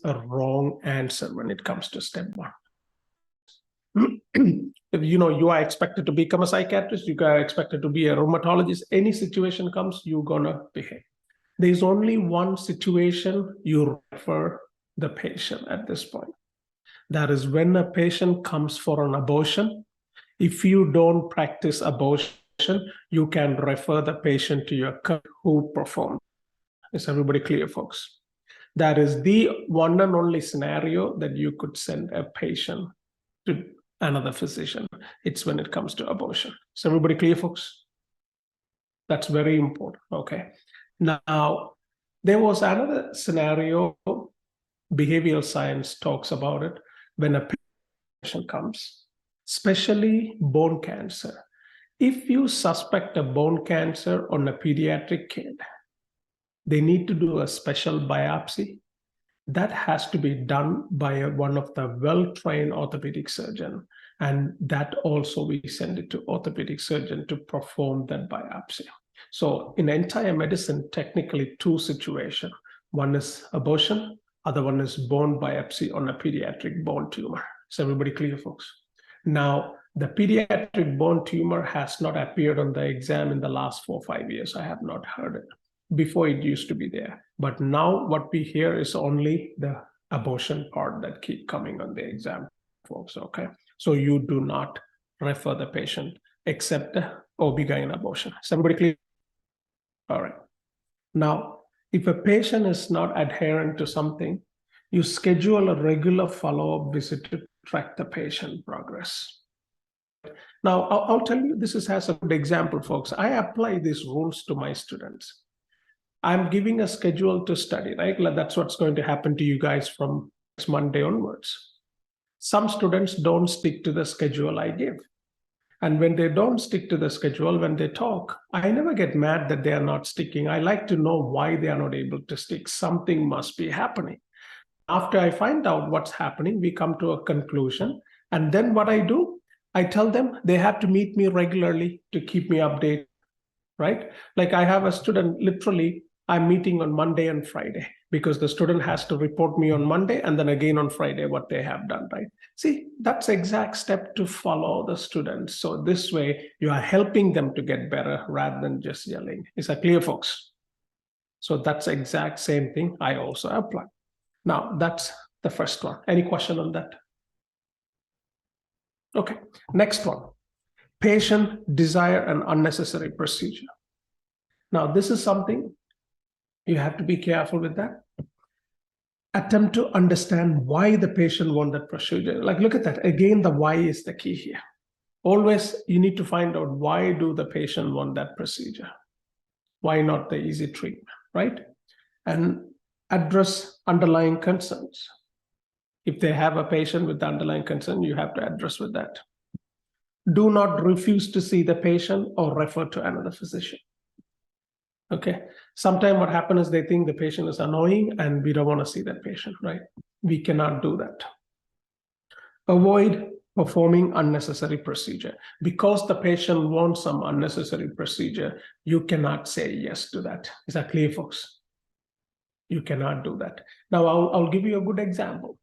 a wrong answer when it comes to step one. If you are expected to become a psychiatrist, you are expected to be a rheumatologist, any situation comes, you're gonna behave. There's only one situation you refer the patient at this point. That is when a patient comes for an abortion. If you don't practice abortion, you can refer the patient to your coach who performed. Is everybody clear, folks? That is the one and only scenario that you could send a patient to another physician. It's when it comes to abortion. Is everybody clear, folks? That's very important, okay? Now, there was another scenario, behavioral science talks about it, when a patient comes, especially bone cancer. If you suspect a bone cancer on a pediatric kid, they need to do a special biopsy. That has to be done by one of the well-trained orthopedic surgeon. And that also we send it to orthopedic surgeon to perform that biopsy. So in entire medicine, technically two situations. One is abortion, other one is bone biopsy on a pediatric bone tumor. Is everybody clear, folks? Now, the pediatric bone tumor has not appeared on the exam in the last 4 or 5 years. I have not heard it. Before it used to be there. But now what we hear is only the abortion part that keep coming on the exam, folks, okay? So you do not refer the patient except the OB-GYN abortion. Somebody clear? All right. Now, if a patient is not adherent to something, you schedule a regular follow-up visit to track the patient progress. Now, I'll tell you, this has a good example, folks. I apply these rules to my students. I'm giving a schedule to study, right? That's what's going to happen to you guys from next Monday onwards. Some students don't stick to the schedule I give. And when they don't stick to the schedule, when they talk, I never get mad that they are not sticking. I like to know why they are not able to stick. Something must be happening. After I find out what's happening, we come to a conclusion. And then what I do, I tell them they have to meet me regularly to keep me updated, right? Like I have a student, literally, I'm meeting on Monday and Friday because the student has to report me on Monday and then again on Friday what they have done, right? See, that's the exact step to follow the students. So this way you are helping them to get better rather than just yelling. Is that clear, folks? So that's the exact same thing I also apply. Now, that's the first one. Any question on that? Okay, next one. Patient desire an unnecessary procedure. Now, this is something you have to be careful with that. Attempt to understand why the patient wants that procedure. Like, look at that. Again, the why is the key here. Always, you need to find out why do the patient want that procedure? Why not the easy treatment, right? And address underlying concerns. If they have a patient with the underlying concern, you have to address with that. Do not refuse to see the patient or refer to another physician. Okay, sometimes what happens is they think the patient is annoying and we don't want to see that patient, right? We cannot do that. Avoid performing unnecessary procedure. Because the patient wants some unnecessary procedure, you cannot say yes to that. Is that clear, folks? You cannot do that. Now, I'll give you a good example.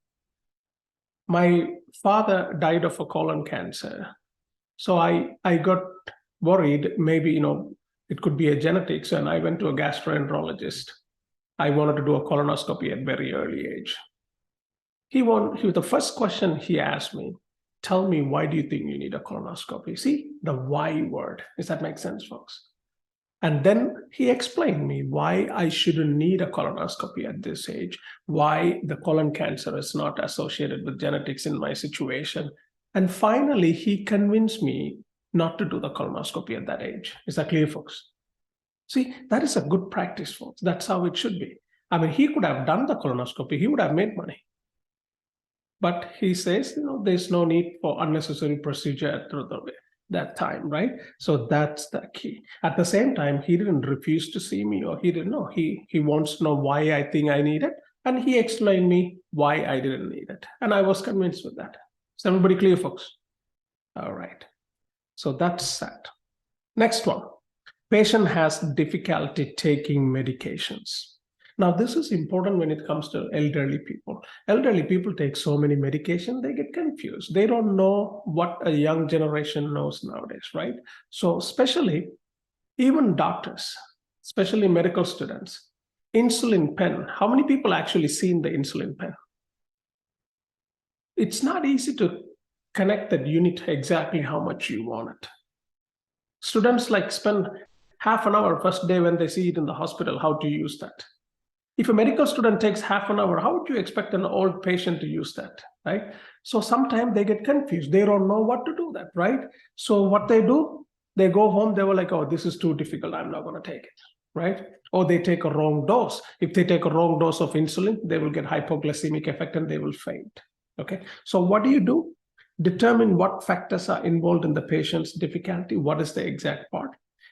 My father died of a colon cancer. So I got worried, maybe, it could be a genetics, and I went to a gastroenterologist. I wanted to do a colonoscopy at very early age. The first question he asked me, tell me, why do you think you need a colonoscopy? See, the why word. Does that make sense, folks? And then he explained me why I shouldn't need a colonoscopy at this age, why the colon cancer is not associated with genetics in my situation. And finally, he convinced me not to do the colonoscopy at that age. Is that clear, folks? See, that is a good practice, folks. That's how it should be. I mean, he could have done the colonoscopy. He would have made money. But he says, there's no need for unnecessary procedure at that time, right? So that's the key. At the same time, he didn't refuse to see me, or he didn't know. He wants to know why I think I need it. And he explained me why I didn't need it. And I was convinced with that. Is everybody clear, folks? All right. So that's that. Next one. Patient has difficulty taking medications. Now, this is important when it comes to elderly people. Elderly people take so many medications, they get confused. They don't know what a young generation knows nowadays, right? So especially even doctors, especially medical students, insulin pen. How many people actually seen the insulin pen? It's not easy to connect that unit exactly how much you want it. Students like spend half an hour first day when they see it in the hospital, how to use that. If a medical student takes half an hour, how would you expect an old patient to use that, right? So sometimes they get confused. They don't know what to do that, right? So what they do, they go home, they were like, oh, this is too difficult, I'm not going to take it, right? Or they take a wrong dose. If they take a wrong dose of insulin, they will get hypoglycemic effect and they will faint, okay? So what do? Determine what factors are involved in the patient's difficulty. What is the exact part?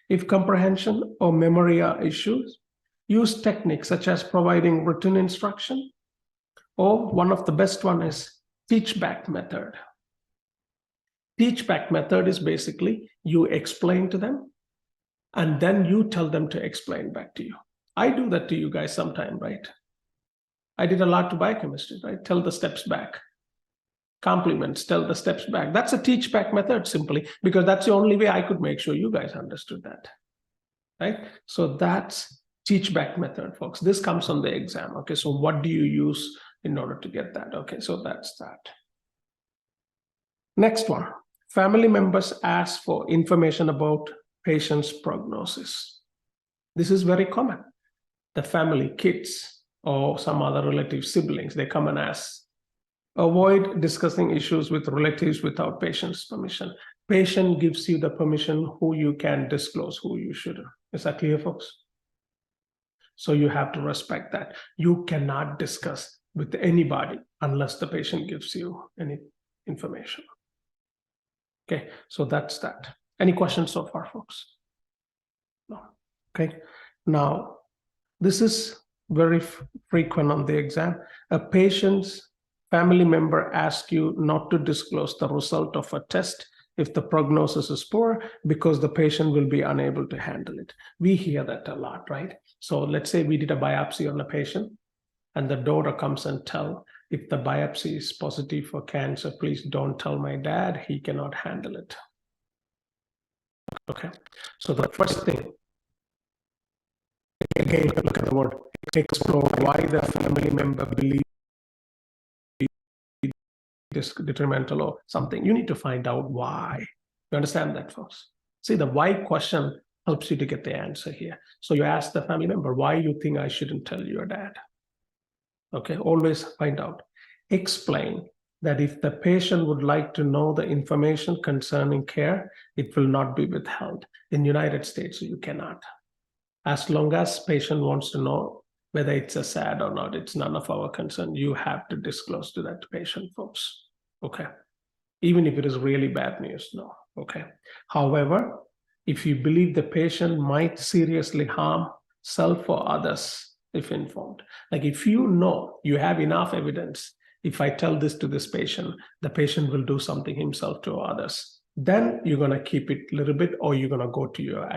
If comprehension or memory are issues, use techniques such as providing written instruction, or one of the best one is teach back method. Teach back method is basically you explain to them and then you tell them to explain back to you. I do that to you guys sometime, right? I did a lot to biochemistry, right? Tell the steps back. Compliments, tell the steps back. That's a teach back method simply because that's the only way I could make sure you guys understood that, right? So that's teach back method, folks. This comes on the exam. Okay, so what do you use in order to get that? Okay, so that's that. Next one, family members ask for information about patient's prognosis. This is very common. The family, kids, or some other relative siblings, they come and ask. Avoid discussing issues with relatives without patient's permission. Patient gives you the permission who you can disclose, who you shouldn't. Is that clear, folks? So you have to respect that. You cannot discuss with anybody unless the patient gives you any information. Okay, so that's that. Any questions so far, folks? No. Okay, now this is very frequent on the exam. A patient's family member asks you not to disclose the result of a test if the prognosis is poor because the patient will be unable to handle it. We hear that a lot, right? So let's say we did a biopsy on a patient and the daughter comes and tell, if the biopsy is positive for cancer, please don't tell my dad, he cannot handle it. Okay, so the first thing, again, look at the word, explore why the family member believes this detrimental or something. You need to find out why. You understand that, folks? See, the why question helps you to get the answer here. So you ask the family member, why you think I shouldn't tell your dad? Okay, always find out. Explain that if the patient would like to know the information concerning care, it will not be withheld. In the United States, you cannot. As long as patient wants to know whether it's a SAD or not, it's none of our concern. You have to disclose to that patient, folks. Okay. Even if it is really bad news, no. Okay. However, if you believe the patient might seriously harm self or others, if informed, like if you know you have enough evidence, if I tell this to this patient, the patient will do something himself to others, then you're going to keep it a little bit, or you're going to go to your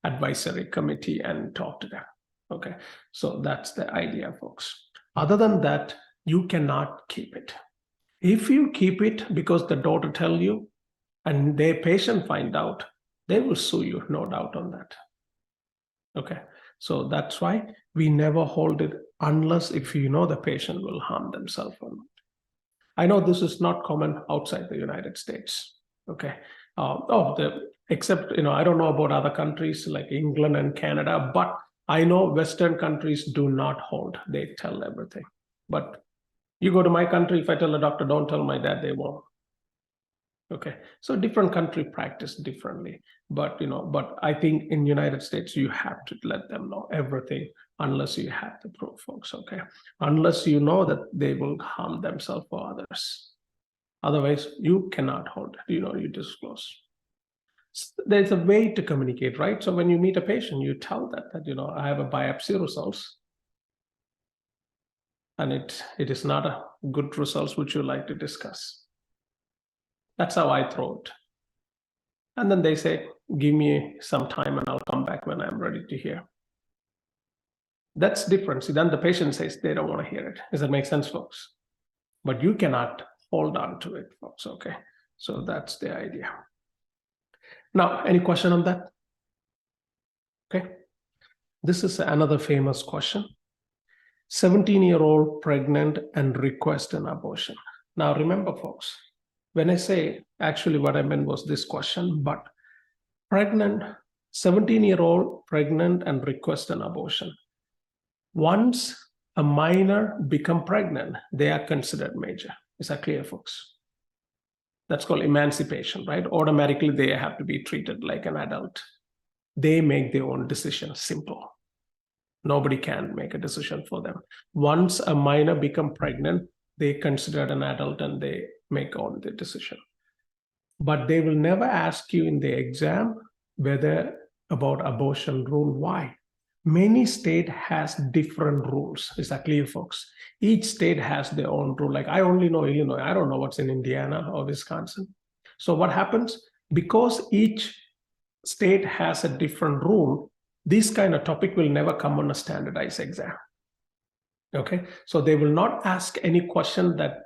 advisory committee and talk to them. Okay, so that's the idea, folks. Other than that, you cannot keep it. If you keep it because the daughter tell you and their patient find out, they will sue you, no doubt on that. Okay, so that's why we never hold it unless if you know the patient will harm themselves or not. I know this is not common outside the United States. Okay, except, I don't know about other countries like England and Canada, but I know Western countries do not hold. They tell everything. But you go to my country, if I tell a doctor, don't tell my dad, they won't. Okay, so different country practice differently. But, but I think in United States, you have to let them know everything unless you have the proof, folks, okay? Unless you know that they will harm themselves or others. Otherwise, you cannot hold it, you disclose. There's a way to communicate, right? So when you meet a patient, you tell that I have a biopsy results and it is not a good results which you like to discuss. That's how I throw it. And then they say, give me some time and I'll come back when I'm ready to hear. That's different. See, then the patient says they don't want to hear it. Does that make sense, folks? But you cannot hold on to it, folks. Okay. So that's the idea. Now, any question on that? Okay. This is another famous question. 17-year-old pregnant and request an abortion. Now, remember, folks, when I say, actually what I meant was this question, but pregnant, 17-year-old pregnant and request an abortion. Once a minor become pregnant, they are considered major. Is that clear, folks? That's called emancipation, right? Automatically, they have to be treated like an adult. They make their own decision, simple. Nobody can make a decision for them. Once a minor become pregnant, they considered an adult and they make all the decision. But they will never ask you in the exam whether about abortion rule. Why? Many state has different rules. Is that clear, folks? Each state has their own rule. Like I only know Illinois. I don't know what's in Indiana or Wisconsin. So what happens? Because each state has a different rule, this kind of topic will never come on a standardized exam. Okay, so they will not ask any question that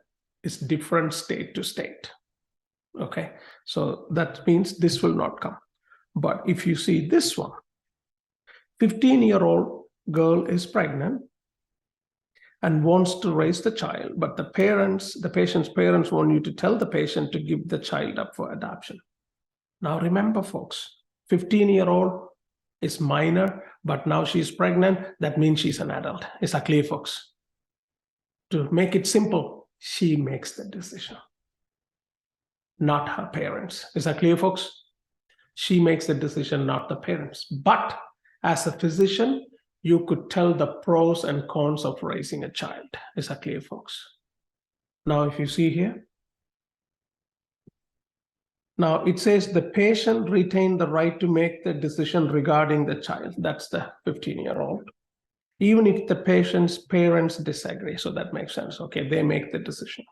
is different state to state. Okay, so that means this will not come. But if you see this one, 15-year-old girl is pregnant and wants to raise the child, but the patient's parents want you to tell the patient to give the child up for adoption. Now remember, folks, 15-year-old is minor, but now she's pregnant. That means she's an adult. Is that clear, folks? To make it simple, she makes the decision, not her parents. Is that clear, folks? She makes the decision, not the parents. But as a physician, you could tell the pros and cons of raising a child. Is that clear, folks? Now, if you see here, now it says the patient retained the right to make the decision regarding the child. That's the 15-year-old. Even if the patient's parents disagree. So that makes sense. Okay, they make the decision.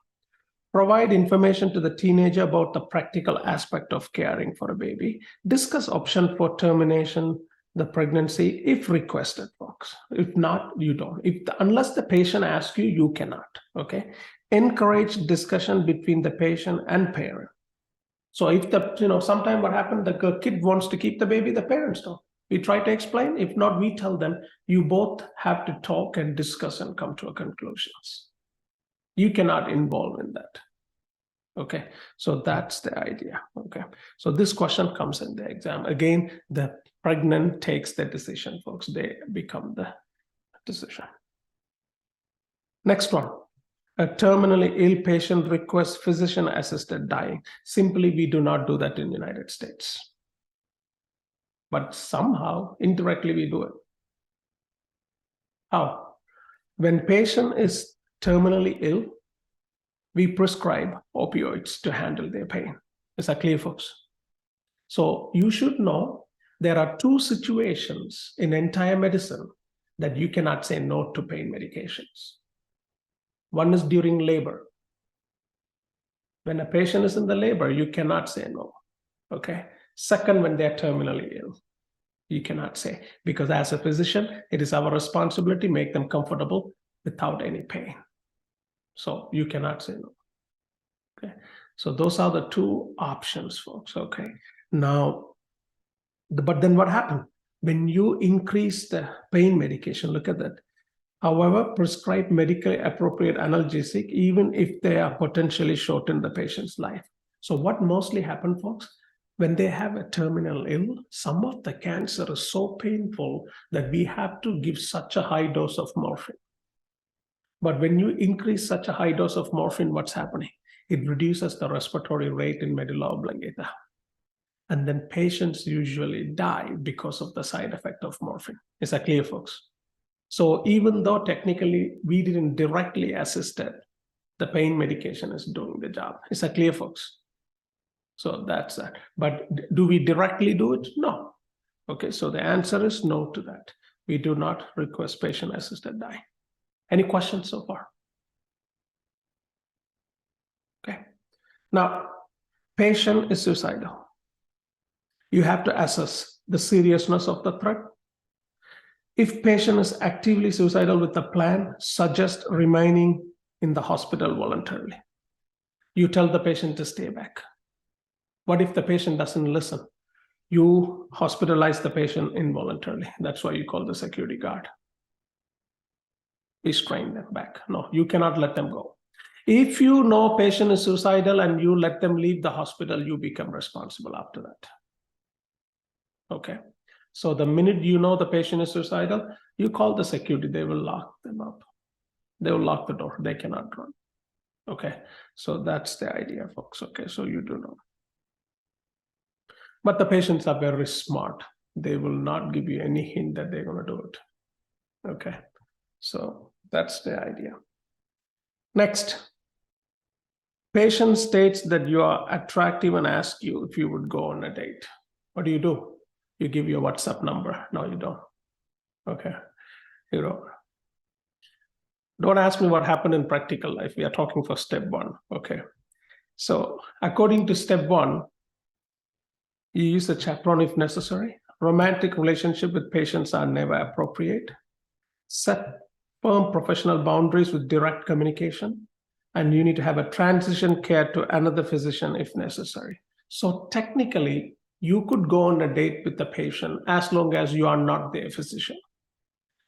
Provide information to the teenager about the practical aspect of caring for a baby. Discuss option for termination the pregnancy if requested, folks. If not, you don't. Unless the patient asks you, you cannot. Okay. Encourage discussion between the patient and parent. So if sometime what happened, the kid wants to keep the baby, the parents don't. We try to explain. If not, we tell them, you both have to talk and discuss and come to a conclusions. You cannot involve in that. Okay, so that's the idea. Okay, so this question comes in the exam. Again, the pregnant takes the decision, folks. They become the decision. Next one. A terminally ill patient requests physician-assisted dying. Simply, we do not do that in the United States. But somehow, indirectly, we do it. How? When patient is terminally ill, we prescribe opioids to handle their pain. Is that clear, folks? So you should know there are two situations in entire medicine that you cannot say no to pain medications. One is during labor. When a patient is in the labor, you cannot say no. Okay. Second, when they're terminally ill, you cannot say, because as a physician, it is our responsibility to make them comfortable without any pain. So you cannot say no. Okay. So those are the two options, folks. Okay. Now, but then what happened? When you increase the pain medication, look at that. However, prescribe medically appropriate analgesic, even if they are potentially shorten the patient's life. So what mostly happens, folks, when they have a terminal ill, some of the cancer is so painful that we have to give such a high dose of morphine. But when you increase such a high dose of morphine, what's happening? It reduces the respiratory rate in medulla oblongata. And then patients usually die because of the side effect of morphine. Is that clear, folks? So even though technically we didn't directly assist it, the pain medication is doing the job. Is that clear, folks? So that's that. But do we directly do it? No. Okay, so the answer is no to that. We do not request patient-assisted dying. Any questions so far? Okay. Now, patient is suicidal. You have to assess the seriousness of the threat. If patient is actively suicidal with a plan, suggest remaining in the hospital voluntarily. You tell the patient to stay back. What if the patient doesn't listen? You hospitalize the patient involuntarily. That's why you call the security guard. Restrain them back. No, you cannot let them go. If you know patient is suicidal and you let them leave the hospital, you become responsible after that. Okay. So the minute you know the patient is suicidal, you call the security, they will lock them up. They will lock the door. They cannot run. Okay. So that's the idea, folks. Okay. So you do know. But the patients are very smart. They will not give you any hint that they're going to do it. Okay. So that's the idea. Next. Patient states that you are attractive and asks you if you would go on a date. What do? You give your WhatsApp number. No, you don't. Okay. You don't. Don't ask me what happened in practical life. We are talking for step one. Okay. So according to step one, you use a chaperone if necessary. Romantic relationship with patients are never appropriate. Set firm professional boundaries with direct communication. And you need to have a transition care to another physician if necessary. So technically, you could go on a date with the patient as long as you are not their physician.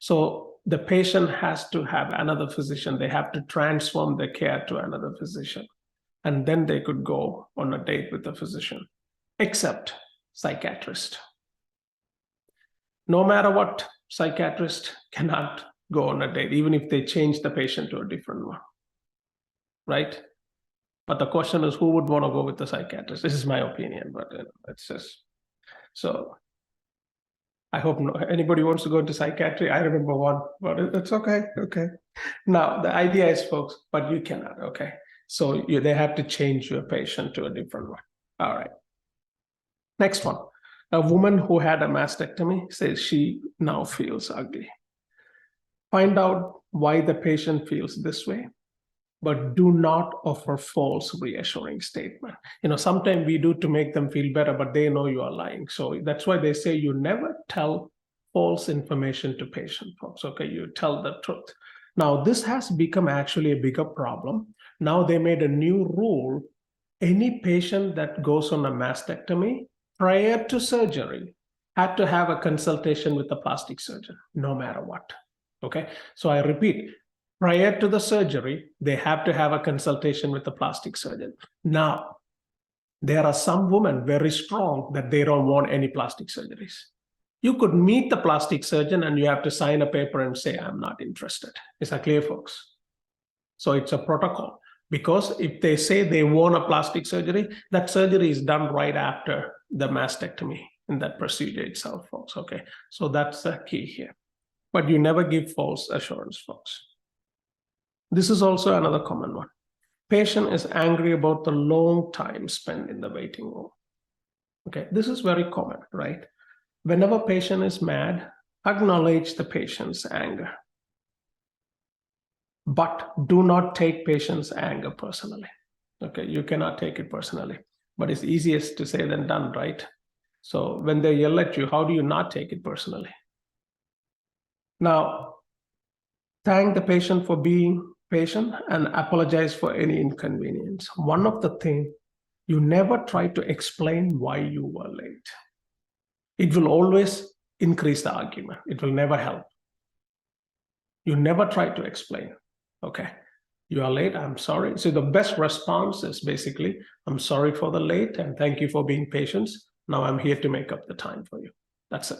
So the patient has to have another physician. They have to transform the care to another physician. And then they could go on a date with the physician, except psychiatrist. No matter what, psychiatrist cannot go on a date, even if they change the patient to a different one. Right? But the question is, who would want to go with the psychiatrist? This is my opinion, but it's just so. I hope anybody wants to go into psychiatry. I remember one, but it's okay. Okay. Now the idea is, folks, but you cannot. Okay. So they have to change your patient to a different one. All right. Next one. A woman who had a mastectomy says she now feels ugly. Find out why the patient feels this way, but do not offer false reassuring statement. Sometimes we do to make them feel better, but they know you are lying. So that's why they say you never tell false information to patient, folks. Okay, you tell the truth. Now, this has become actually a bigger problem. Now they made a new rule. Any patient that goes on a mastectomy prior to surgery had to have a consultation with the plastic surgeon, no matter what. Okay, so I repeat, prior to the surgery, they have to have a consultation with the plastic surgeon. Now, there are some women very strong that they don't want any plastic surgeries. You could meet the plastic surgeon and you have to sign a paper and say, I'm not interested. Is that clear, folks? So it's a protocol. Because if they say they want a plastic surgery, that surgery is done right after the mastectomy in that procedure itself, folks. Okay, so that's the key here. But you never give false assurance, folks. This is also another common one. Patient is angry about the long time spent in the waiting room. Okay, this is very common, right? Whenever patient is mad, acknowledge the patient's anger. But do not take patient's anger personally. Okay, you cannot take it personally, but it's easiest to say than done, right? So when they yell at you, how do you not take it personally? Now, thank the patient for being patient and apologize for any inconvenience. One of the things, you never try to explain why you were late. It will always increase the argument. It will never help. You never try to explain. Okay, you are late, I'm sorry. So the best response is basically, I'm sorry for the late and thank you for being patient. Now I'm here to make up the time for you. That's it.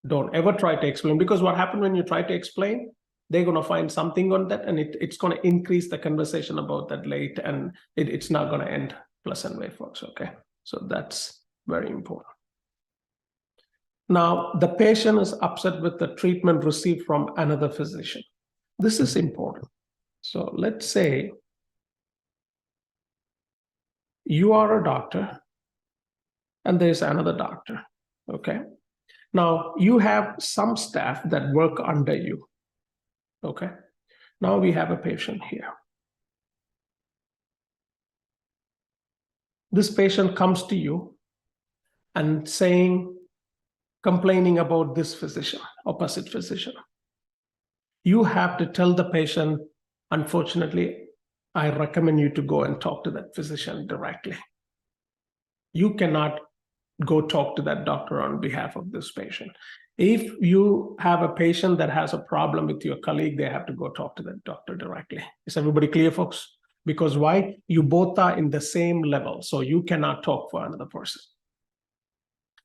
Don't ever try to explain, because what happens when you try to explain, they're going to find something on that and it's going to increase the conversation about that late, and it's not going to end pleasant way, folks. Okay, so that's very important. Now, the patient is upset with the treatment received from another physician. This is important. So let's say you are a doctor and there's another doctor. Okay, now you have some staff that work under you. Okay, now we have a patient here. This patient comes to you and saying complaining about this physician, opposite physician. You have to tell the patient, unfortunately, I recommend you to go and talk to that physician directly. You cannot go talk to that doctor on behalf of this patient. If you have a patient that has a problem with your colleague, they have to go talk to that doctor directly. Is everybody clear, folks? Because why? You both are in the same level, so you cannot talk for another person.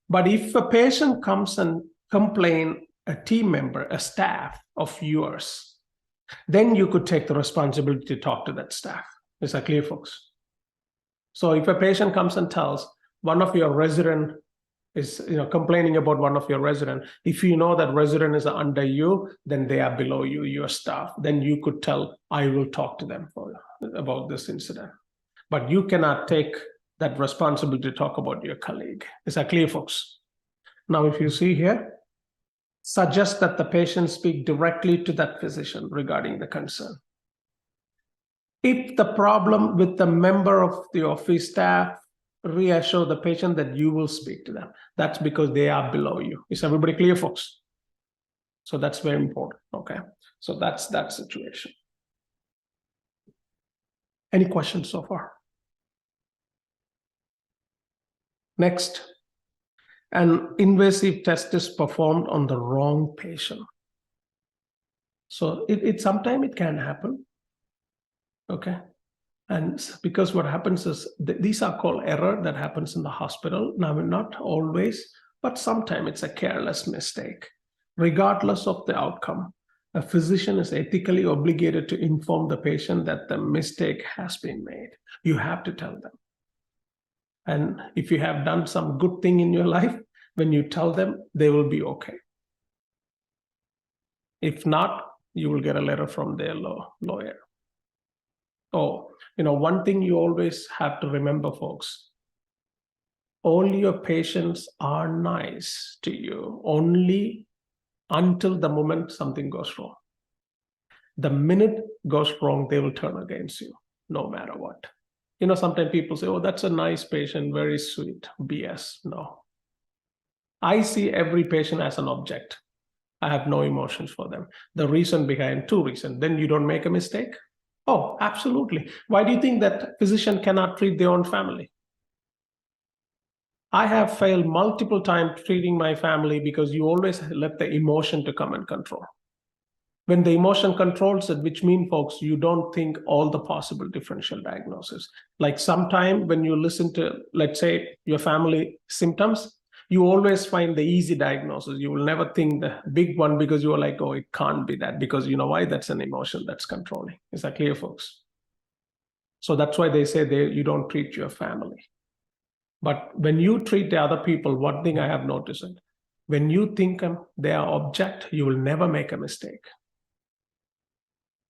But if a patient comes and complain, a team member, a staff of yours, then you could take the responsibility to talk to that staff. Is that clear, folks? So if a patient comes and tells one of your resident is complaining about one of your resident, if you know that resident is under you, then they are below you, your staff, then you could tell, I will talk to them about this incident. But you cannot take that responsibility to talk about your colleague. Is that clear, folks? Now, if you see here, suggest that the patient speak directly to that physician regarding the concern. If the problem with the member of the office staff, reassure the patient that you will speak to them. That's because they are below you. Is everybody clear, folks? So that's very important, okay? So that's that situation. Any questions so far? Next, an invasive test is performed on the wrong patient. So sometimes it can happen, okay? And because what happens is, these are called error that happens in the hospital. Now, not always, but sometimes it's a careless mistake. Regardless of the outcome, a physician is ethically obligated to inform the patient that the mistake has been made. You have to tell them. And if you have done some good thing in your life, when you tell them, they will be okay. If not, you will get a letter from their lawyer. Oh, one thing you always have to remember, folks, all your patients are nice to you only until the moment something goes wrong. The minute goes wrong, they will turn against you, no matter what. Sometimes people say, oh, that's a nice patient, very sweet. BS, no. I see every patient as an object. I have no emotions for them. The reason behind, two reasons. Then you don't make a mistake. Oh, absolutely. Why do you think that physician cannot treat their own family? I have failed multiple times treating my family because you always let the emotion to come and control. When the emotion controls it, which means, folks, you don't think all the possible differential diagnoses. Like sometime when you listen to, let's say, your family symptoms, you always find the easy diagnosis. You will never think the big one because you are like, oh, it can't be that, because you know why? That's an emotion that's controlling. Is that clear, folks? So that's why they say you don't treat your family. But when you treat the other people, one thing I have noticed, when you think they are object, you will never make a mistake.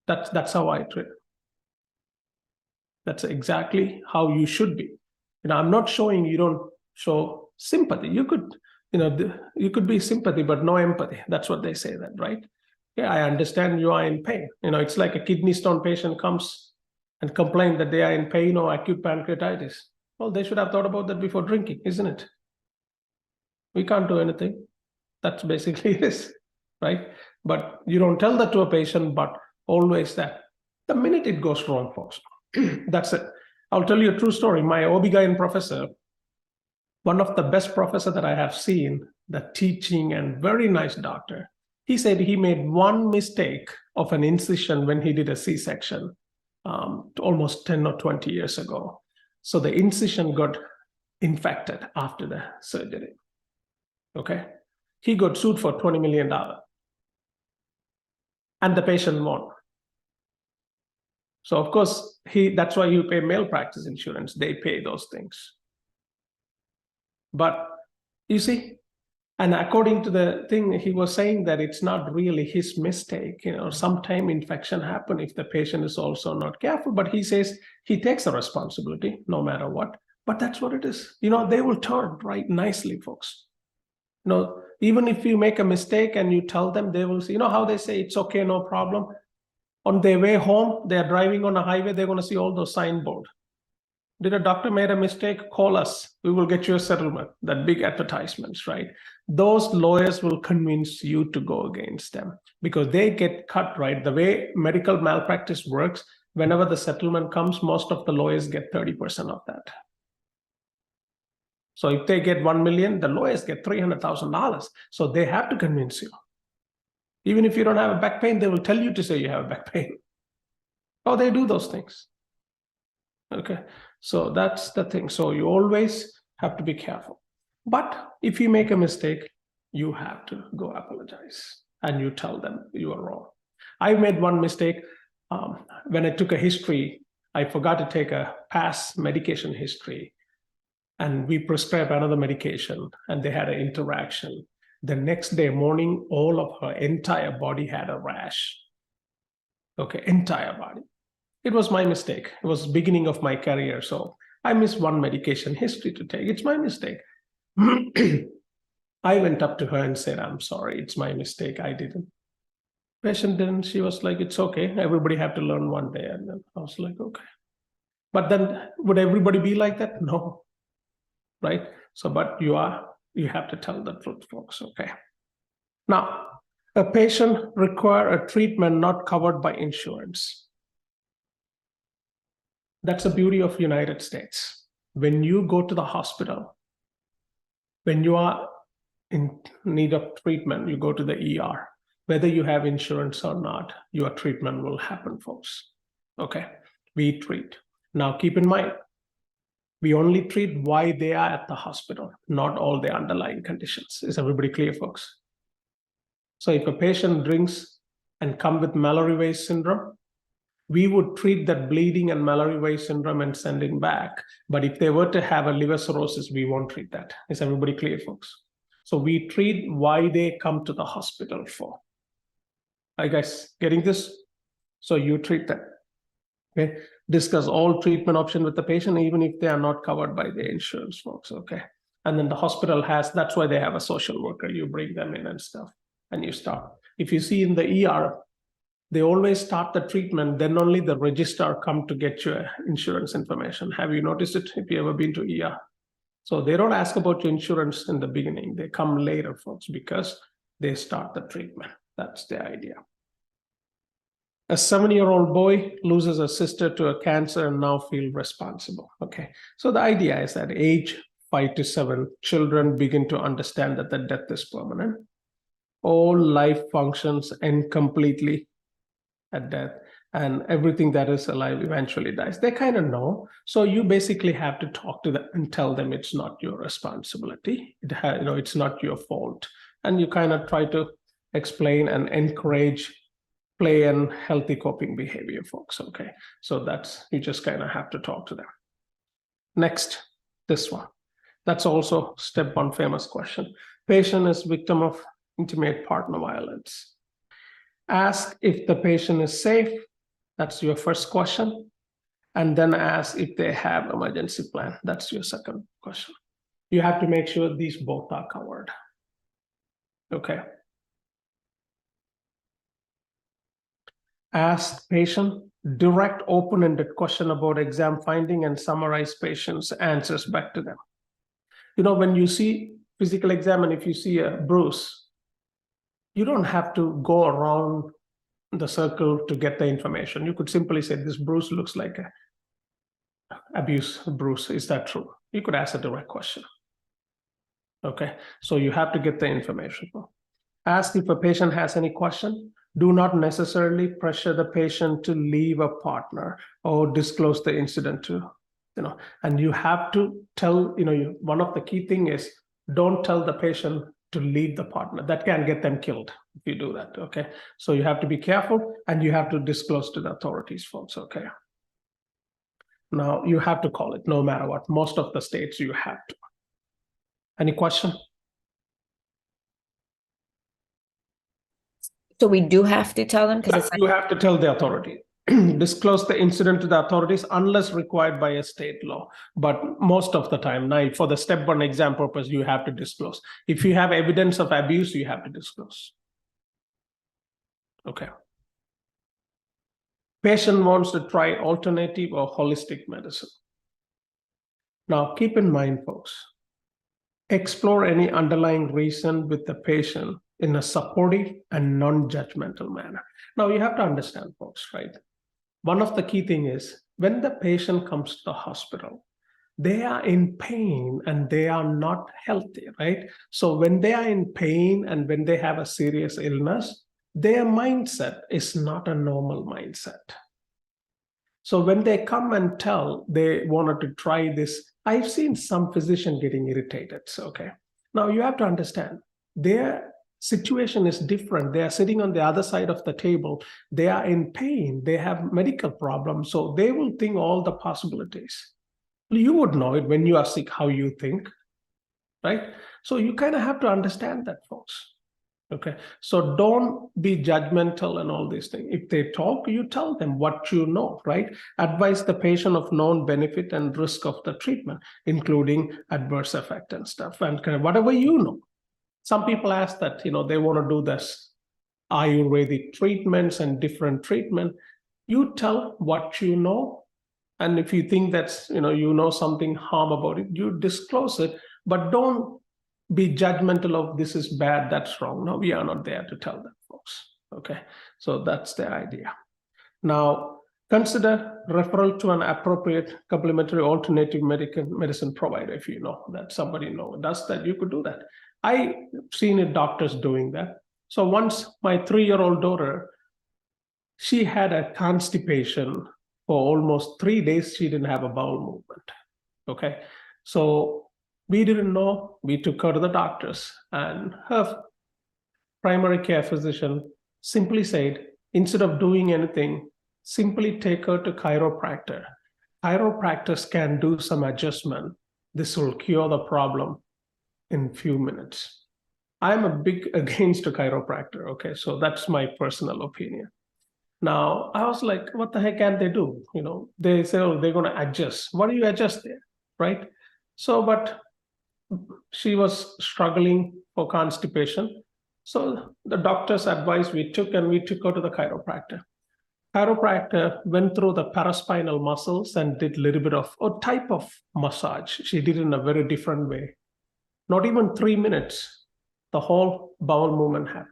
That's how I treat. That's exactly how you should be. I'm not showing you don't show sympathy. You could, you could be sympathy, but no empathy. That's what they say then, right? Yeah, I understand you are in pain. It's like a kidney stone patient comes and complains that they are in pain or acute pancreatitis. Well, they should have thought about that before drinking, isn't it? We can't do anything. That's basically it is, right? But you don't tell that to a patient, but always that. The minute it goes wrong, folks, that's it. I'll tell you a true story. My OB-GYN professor, one of the best professor that I have seen, the teaching and very nice doctor, he said he made one mistake of an incision when he did a C-section almost 10 or 20 years ago. So the incision got infected after the surgery, okay? He got sued for $20 million. And the patient won. So of course, that's why you pay malpractice insurance. They pay those things. But you see, and according to the thing, he was saying that it's not really his mistake. Sometime infection happen if the patient is also not careful. But he says he takes the responsibility no matter what. But that's what it is. They will turn right nicely, folks. Even if you make a mistake and you tell them, they will see. How they say it's okay, no problem. On their way home, they are driving on a highway. They're going to see all those signboards. Did a doctor made a mistake? Call us. We will get you a settlement. That big advertisements, right? Those lawyers will convince you to go against them because they get cut, right? The way medical malpractice works, whenever the settlement comes, most of the lawyers get 30% of that. So if they get 1 million, the lawyers get $300,000. So they have to convince you. Even if you don't have a back pain, they will tell you to say you have a back pain. Oh, they do those things. Okay, so that's the thing. So you always have to be careful. But if you make a mistake, you have to go apologize and you tell them you are wrong. I made one mistake when I took a history. I forgot to take a past medication history, and we prescribed another medication, and they had an interaction. The next day morning, all of her entire body had a rash. Okay, entire body. It was my mistake. It was beginning of my career. So I missed one medication history to take. It's my mistake. I went up to her and said, I'm sorry, it's my mistake. I didn't. Patient didn't. She was like, it's okay. Everybody have to learn one day. And then I was like, okay. But then would everybody be like that? No. Right? So, but you have to tell the truth, folks. Okay. Now, a patient require a treatment not covered by insurance. That's the beauty of United States. When you go to the hospital, when you are in need of treatment, you go to the ER. Whether you have insurance or not, your treatment will happen, folks. Okay, we treat. Now, keep in mind, we only treat why they are at the hospital, not all the underlying conditions. Is everybody clear, folks? So if a patient drinks and come with Mallory-Weiss syndrome, we would treat that bleeding and Mallory-Weiss syndrome and send it back. But if they were to have a liver cirrhosis, we won't treat that. Is everybody clear, folks? So we treat why they come to the hospital for. Are you guys getting this? So you treat them. Okay. Discuss all treatment options with the patient, even if they are not covered by the insurance, folks. Okay. And then the hospital has, that's why they have a social worker. You bring them in and stuff, and you start. If you see in the ER, they always start the treatment, then only the registrar come to get your insurance information. Have you noticed it if you ever been to ER? So they don't ask about your insurance in the beginning. They come later, folks, because they start the treatment. That's the idea. A 7-year-old boy loses a sister to a cancer and now feel responsible. Okay, so the idea is that age 5 to 7, children begin to understand that the death is permanent. All life functions end completely at death, and everything that is alive eventually dies. They kind of know. So you basically have to talk to them and tell them it's not your responsibility. It's not your fault. And you kind of try to explain and encourage play and healthy coping behavior, folks. Okay, so that's, you just kind of have to talk to them. Next, this one. That's also step 1 famous question. Patient is victim of intimate partner violence. Ask if the patient is safe. That's your first question. And then ask if they have emergency plan. That's your second question. You have to make sure these both are covered. Okay. Ask patient direct open-ended question about exam finding and summarize patient's answers back to them. When you see physical exam and if you see a bruise, you don't have to go around the circle to get the information. You could simply say, this bruise looks like a abuse bruise. Is that true? You could ask a direct question. Okay, so you have to get the information. Ask if a patient has any question. Do not necessarily pressure the patient to leave a partner or disclose the incident to, and you have to tell, one of the key thing is don't tell the patient to leave the partner. That can get them killed if you do that. Okay, so you have to be careful and you have to disclose to the authorities, folks. Okay, now you have to call it no matter what. Most of the states you have to. Any question? So we do have to tell them, because you have to tell the authority. Disclose the incident to the authorities unless required by a state law. But most of the time, now for the step 1 exam purpose, you have to disclose. If you have evidence of abuse, you have to disclose. Okay. Patient wants to try alternative or holistic medicine. Now, keep in mind, folks, explore any underlying reason with the patient in a supportive and non-judgmental manner. Now, you have to understand, folks, right? One of the key things is when the patient comes to the hospital, they are in pain and they are not healthy, right? So when they are in pain and when they have a serious illness, their mindset is not a normal mindset. So when they come and tell they wanted to try this, I've seen some physician getting irritated. So, okay. Now you have to understand their situation is different. They are sitting on the other side of the table. They are in pain. They have medical problems. So they will think all the possibilities. You would know it when you are sick, how you think, right? So you kind of have to understand that, folks. Okay, so don't be judgmental and all these things. If they talk, you tell them what you know, right? Advise the patient of known benefit and risk of the treatment, including adverse effect and stuff, and kind of whatever you know. Some people ask that, they want to do this Ayurvedic treatments and different treatment. You tell what you know. And if you think that's, you know something harm about it, you disclose it, but don't be judgmental of this is bad, that's wrong. No, we are not there to tell them, folks. Okay, so that's the idea. Now, consider referral to an appropriate complementary alternative medicine provider. If you know that somebody does that, you could do that. I've seen it, doctors doing that. So once my 3-year-old daughter, she had a constipation for almost 3 days. She didn't have a bowel movement. Okay, so we didn't know. We took her to the doctors, and her primary care physician simply said, instead of doing anything, simply take her to chiropractor. Chiropractors can do some adjustment. This will cure the problem in few minutes. I'm a big against a chiropractor. Okay, so that's my personal opinion. Now, I was like, what the heck can they do? They say, oh, they're going to adjust. What do you adjust there, right? So, but she was struggling for constipation. So the doctor's advice we took her to the chiropractor. Chiropractor went through the paraspinal muscles and did a little bit of a type of massage. She did it in a very different way. Not even 3 minutes, the whole bowel movement happened.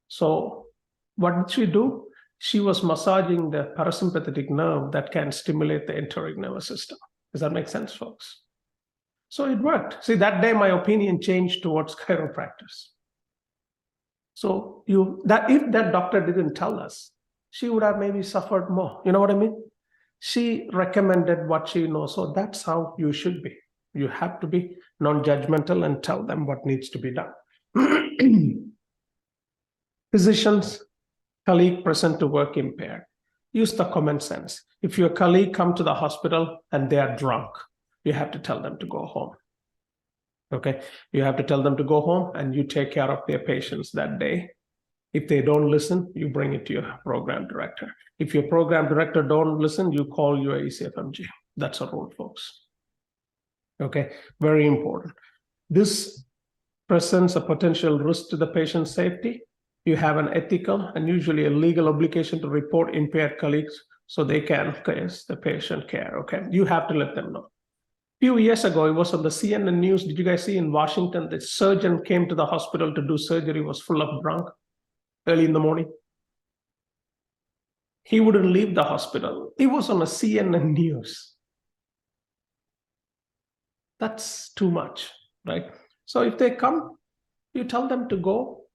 So what did she do? She was massaging the parasympathetic nerve that can stimulate the enteric nervous system. Does that make sense, folks? So it worked. See, that day my opinion changed towards chiropractors. So if that doctor didn't tell us, she would have maybe suffered more. You know what I mean? She recommended what she knows. So that's how you should be. You have to be non-judgmental and tell them what needs to be done. Physicians, colleague present to work impaired. Use the common sense. If your colleague come to the hospital and they are drunk, you have to tell them to go home. Okay, you have to tell them to go home and you take care of their patients that day. If they don't listen, you bring it to your program director. If your program director don't listen, you call your ECFMG. That's a rule, folks. Okay, very important. This presents a potential risk to the patient's safety. You have an ethical and usually a legal obligation to report impaired colleagues so they can case the patient care. Okay, you have to let them know. A few years ago, it was on the CNN news. Did you guys see in Washington, the surgeon came to the hospital to do surgery, was full of drunk early in the morning? He wouldn't leave the hospital. It was on a CNN news. That's too much, right? So if they come, you tell them to go.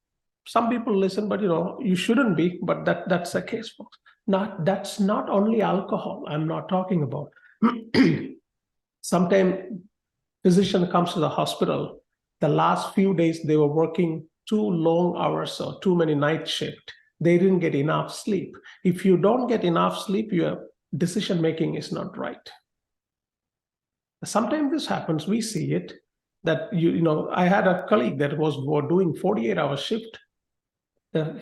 Some people listen, but you shouldn't be, but that's the case, folks. That's not only alcohol I'm not talking about. Sometimes physician comes to the hospital, the last few days they were working too long hours or too many night shift. They didn't get enough sleep. If you don't get enough sleep, your decision making is not right. Sometimes this happens, we see it, that I had a colleague that was doing 48-hour shift.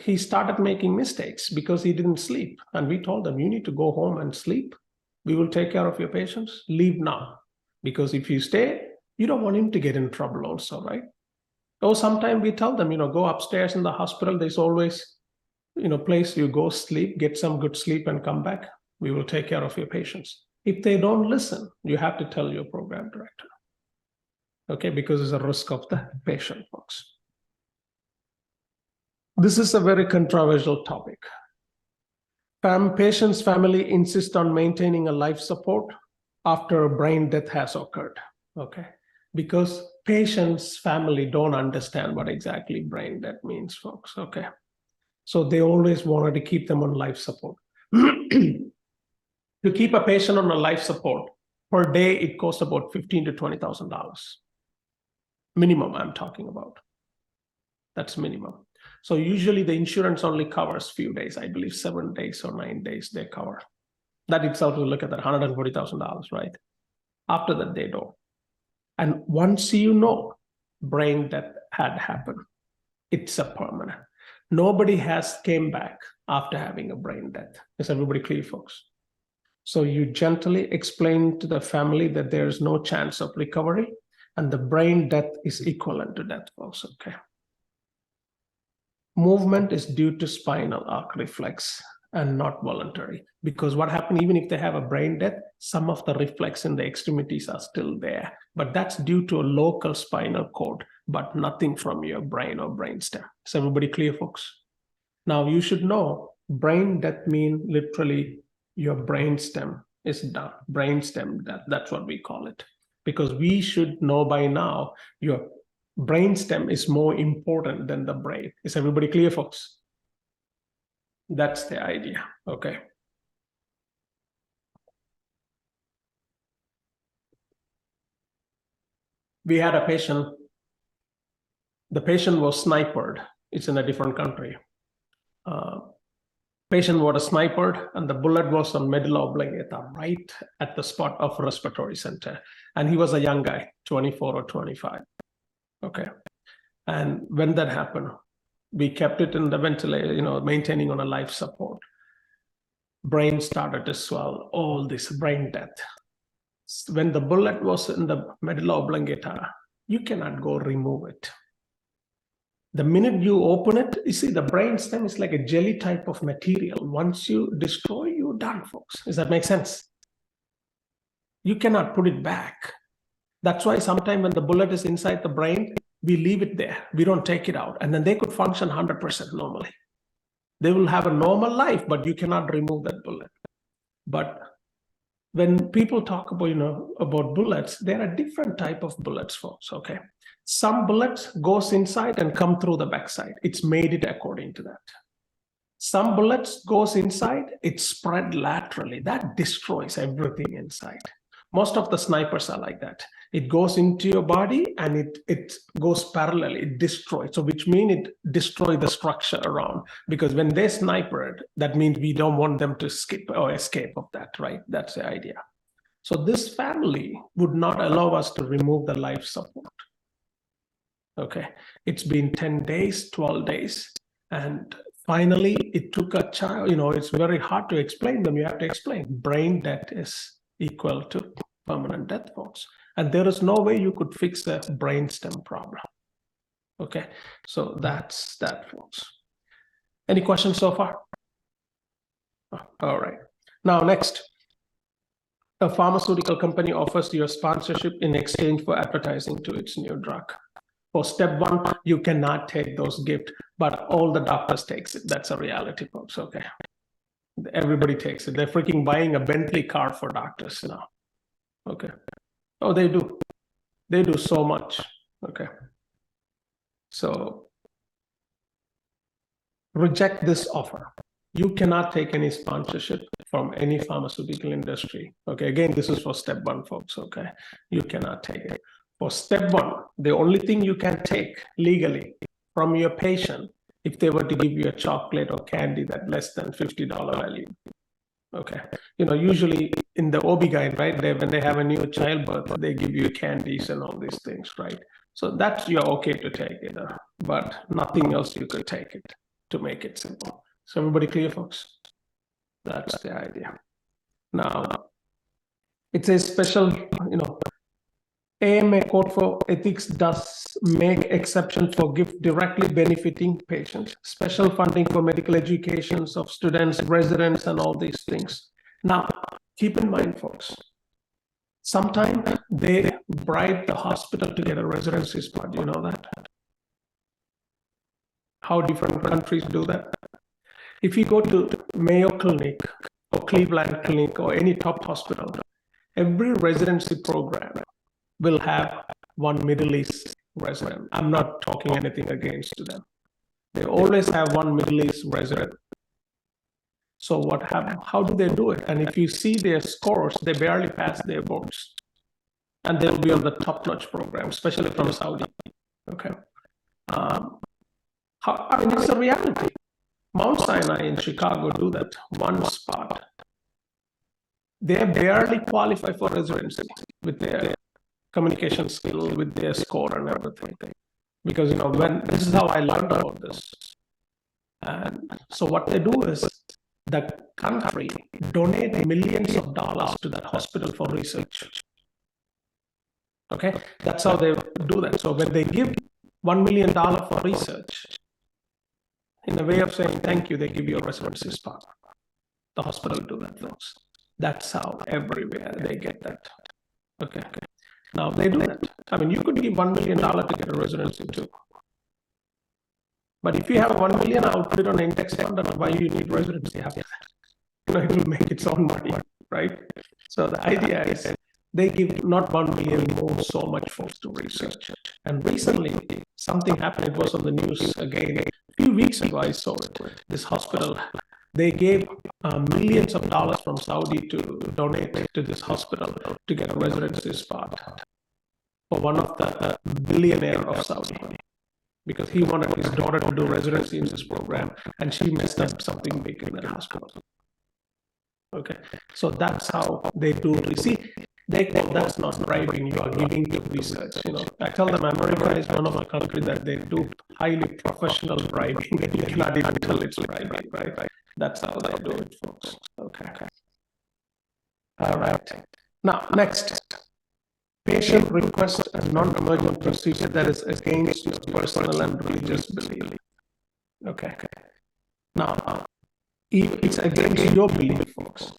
He started making mistakes because he didn't sleep. And we told him, you need to go home and sleep. We will take care of your patients. Leave now. Because if you stay, you don't want him to get in trouble also, right? Or sometimes we tell them, go upstairs in the hospital. There's always, place you go sleep, get some good sleep and come back. We will take care of your patients. If they don't listen, you have to tell your program director. Okay, because it's a risk of the patient, folks. This is a very controversial topic. Patient's family insists on maintaining a life support after a brain death has occurred. Okay, because patient's family don't understand what exactly brain death means, folks. Okay, so they always wanted to keep them on life support. To keep a patient on a life support per day, it costs about $15,000 to $20,000. Minimum, I'm talking about. That's minimum. So usually the insurance only covers few days. I believe 7 days or 9 days they cover. That itself will look at that $140,000, right? After that, they don't. And once you know brain death had happened, it's a permanent. Nobody has came back after having a brain death. Is everybody clear, folks? So you gently explain to the family that there is no chance of recovery and the brain death is equivalent to death, folks, okay? Movement is due to spinal arc reflex and not voluntary, because what happened, even if they have a brain death, some of the reflex in the extremities are still there, but that's due to a local spinal cord, but nothing from your brain or brainstem. Is everybody clear, folks? Now you should know brain death means literally your brainstem is done. Brainstem death, that's what we call it. Because we should know by now your brainstem is more important than the brain. Is everybody clear, folks? That's the idea, okay? We had a patient, the patient was sniped. It's in a different country. Patient was sniped and the bullet was on medulla oblongata, right at the spot of respiratory center. And he was a young guy, 24 or 25. Okay. And when that happened, we kept it in the ventilator, maintaining on a life support. Brain started to swell, all this brain death. When the bullet was in the medulla oblongata, you cannot go remove it. The minute you open it, you see the brainstem is like a jelly type of material. Once you destroy, you're done, folks. Does that make sense? You cannot put it back. That's why sometimes when the bullet is inside the brain, we leave it there. We don't take it out. And then they could function 100% normally. They will have a normal life, but you cannot remove that bullet. But when people talk about, about bullets, there are different type of bullets, folks, okay? Some bullets goes inside and come through the backside. It's made it according to that. Some bullets goes inside, it's spread laterally. That destroys everything inside. Most of the snipers are like that. It goes into your body and it goes parallel, it destroys. So which means it destroys the structure around, because when they sniper, that means we don't want them to skip or escape of that, right? That's the idea. So this family would not allow us to remove the life support. Okay, it's been 10 days, 12 days. And finally, it took a child, it's very hard to explain them. You have to explain brain death is equal to permanent death, folks. And there is no way you could fix a brainstem problem. Okay, so that's that, folks. Any questions so far? All right. Now, next. A pharmaceutical company offers you a sponsorship in exchange for advertising to its new drug. For step one, you cannot take those gifts, but all the doctors takes it. That's a reality, folks, okay? Everybody takes it. They're freaking buying a Bentley car for doctors now, okay? Oh, they do. They do so much, okay? So reject this offer. You cannot take any sponsorship from any pharmaceutical industry, okay? Again, this is for step one, folks, okay? You cannot take it. For step one, the only thing you can take legally from your patient, if they were to give you a chocolate or candy that less than $50 value, okay? Usually in the OB-GYN, right, when they have a new childbirth, they give you candies and all these things, right? So that's, you're okay to take it, but nothing else you could take it, to make it simple. So everybody clear, folks? That's the idea. Now, it's a special, AMA Code for Ethics does make exception for gift directly benefiting patients, special funding for medical educations of students, residents, and all these things. Now, Keep in mind, folks, sometimes they bribe the hospital to get a residency spot. You know that? How different countries do that? If you go to Mayo Clinic or Cleveland Clinic or any top hospital, every residency program will have one Middle East resident. I'm not talking anything against them. They always have one Middle East resident. So what happened? How do they do it? And if you see their scores, they barely pass their boards. And they'll be on the top-notch program, especially from Saudi. Okay. I mean, it's a reality. Mount Sinai in Chicago do that one spot. They barely qualify for residency with their communication skill, with their score and everything. Because, this is how I learned about this. And so what they do is the country donate millions of dollars to that hospital for research. Okay, that's how they do that. So when they give $1 million for research, in a way of saying thank you, they give you a residency spot. The hospital do that, folks. That's how everywhere they get that. Okay. Now they do that. I mean, you could give $1 million to get a residency too. But if you have $1 million, I'll put it on an index fund, and why you need residency after that? It will make its own money, right? So the idea is they give not 1 million more, so much force to research. And recently, something happened. It was on the news again. A few weeks ago, I saw it. This hospital, they gave millions of dollars from Saudi to donate to this hospital to get a residency spot for one of the billionaire of Saudi, because he wanted his daughter to do residency in this program, and she messed up something big in the hospital. Okay, so that's how they do it. You see, they call that's not bribing, you are giving to research. I tell them America is one of the countries that they do highly professional bribing, and you cannot even tell it's bribing, right? That's how they do it, folks. Okay. All right. Now, next. Patient requests a non-emergent procedure that is against your personal and religious belief. Okay. Now, it's against your belief, folks.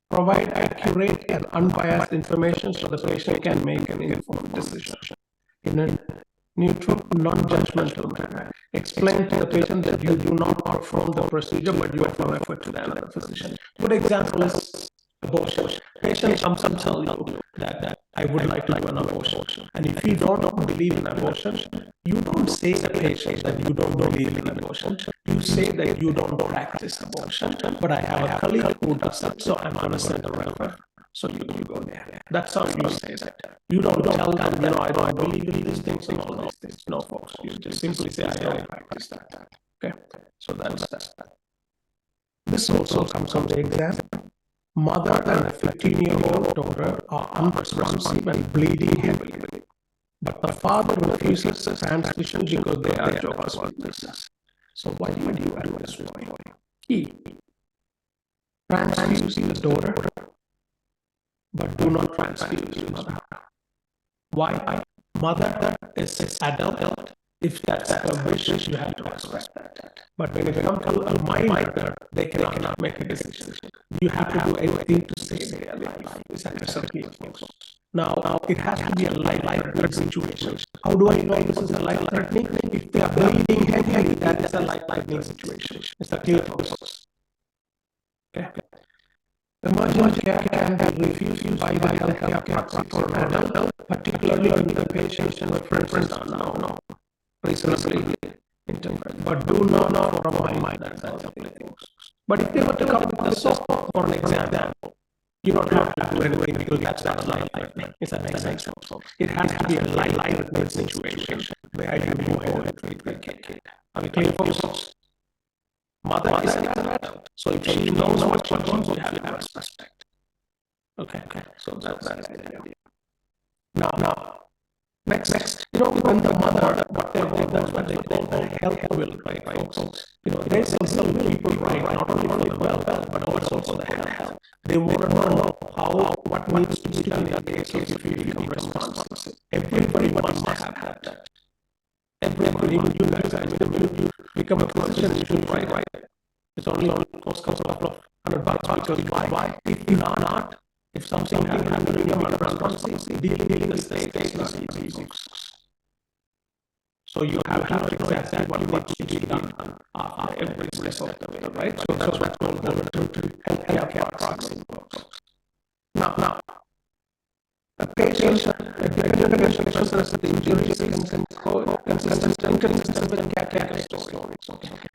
Provide accurate and unbiased information so the patient can make an informed decision in a neutral, non-judgmental manner. Explain to the patient that you do not perform the procedure, but you offer effort to the other physician. Good example is abortion. Patient comes and tell you that I would like to do an abortion. And if you don't believe in abortion, you don't say to the patient that you don't believe in abortion. You say that you don't practice abortion. But I have a colleague who does that, so I'm going to send a refer. So you go there. That's how you say that. You don't tell them, I don't believe in these things and all these things. No, folks. You just simply say, I don't practice that. Okay? So that's that. This also comes from the exam. Mother and a 15-year-old daughter are unresponsive and bleeding heavily. But the father refuses transfusion because they are Jehovah's Witnesses. So why do you do this boy? He transfuse the daughter, but do not transfuse the mother. Why? Mother is adult. If that's her wish, you have to respect that. But when it comes to a minor, they cannot make a decision. You have to do everything to save their life. Is that exactly it? Now, it has to be a life-threatening situation. How do I know this is a life-threatening? If they are bleeding heavily, that is a life-threatening situation. Is that clear, folks? Okay. Emergency care can be refused by the healthcare proxy for an adult, particularly when the patient and references are now reasonably interpret. But do not for a minor. That's the thing. But if they were to come with the soap, for an example, you don't have to do anything because that's not a life-threatening. It's an example. It has to be a life-threatening situation where you go ahead and treat the kid. Are we clear, folks? Mother is an adult, so if she knows what she wants, you have to respect. Okay. So that's the idea. Now. Next, when the mother, that's what they call the health will, right, folks? There's some people, right, not only for the welfare, but also for the health. They want to know what needs to be done in the case if you become responsible. Everybody must have that. Everybody, you guys, when you become a physician, you should write. It's only cost a couple of $100 because why? If you are not If something happened in your responsibility, dealing with the state is not easy. So you have to know exactly what needs to be done after every step of the way, right? So that's what we're going to healthcare proxy works. Now, a patient, a dependent patient presents with injuries inconsistent with care stories.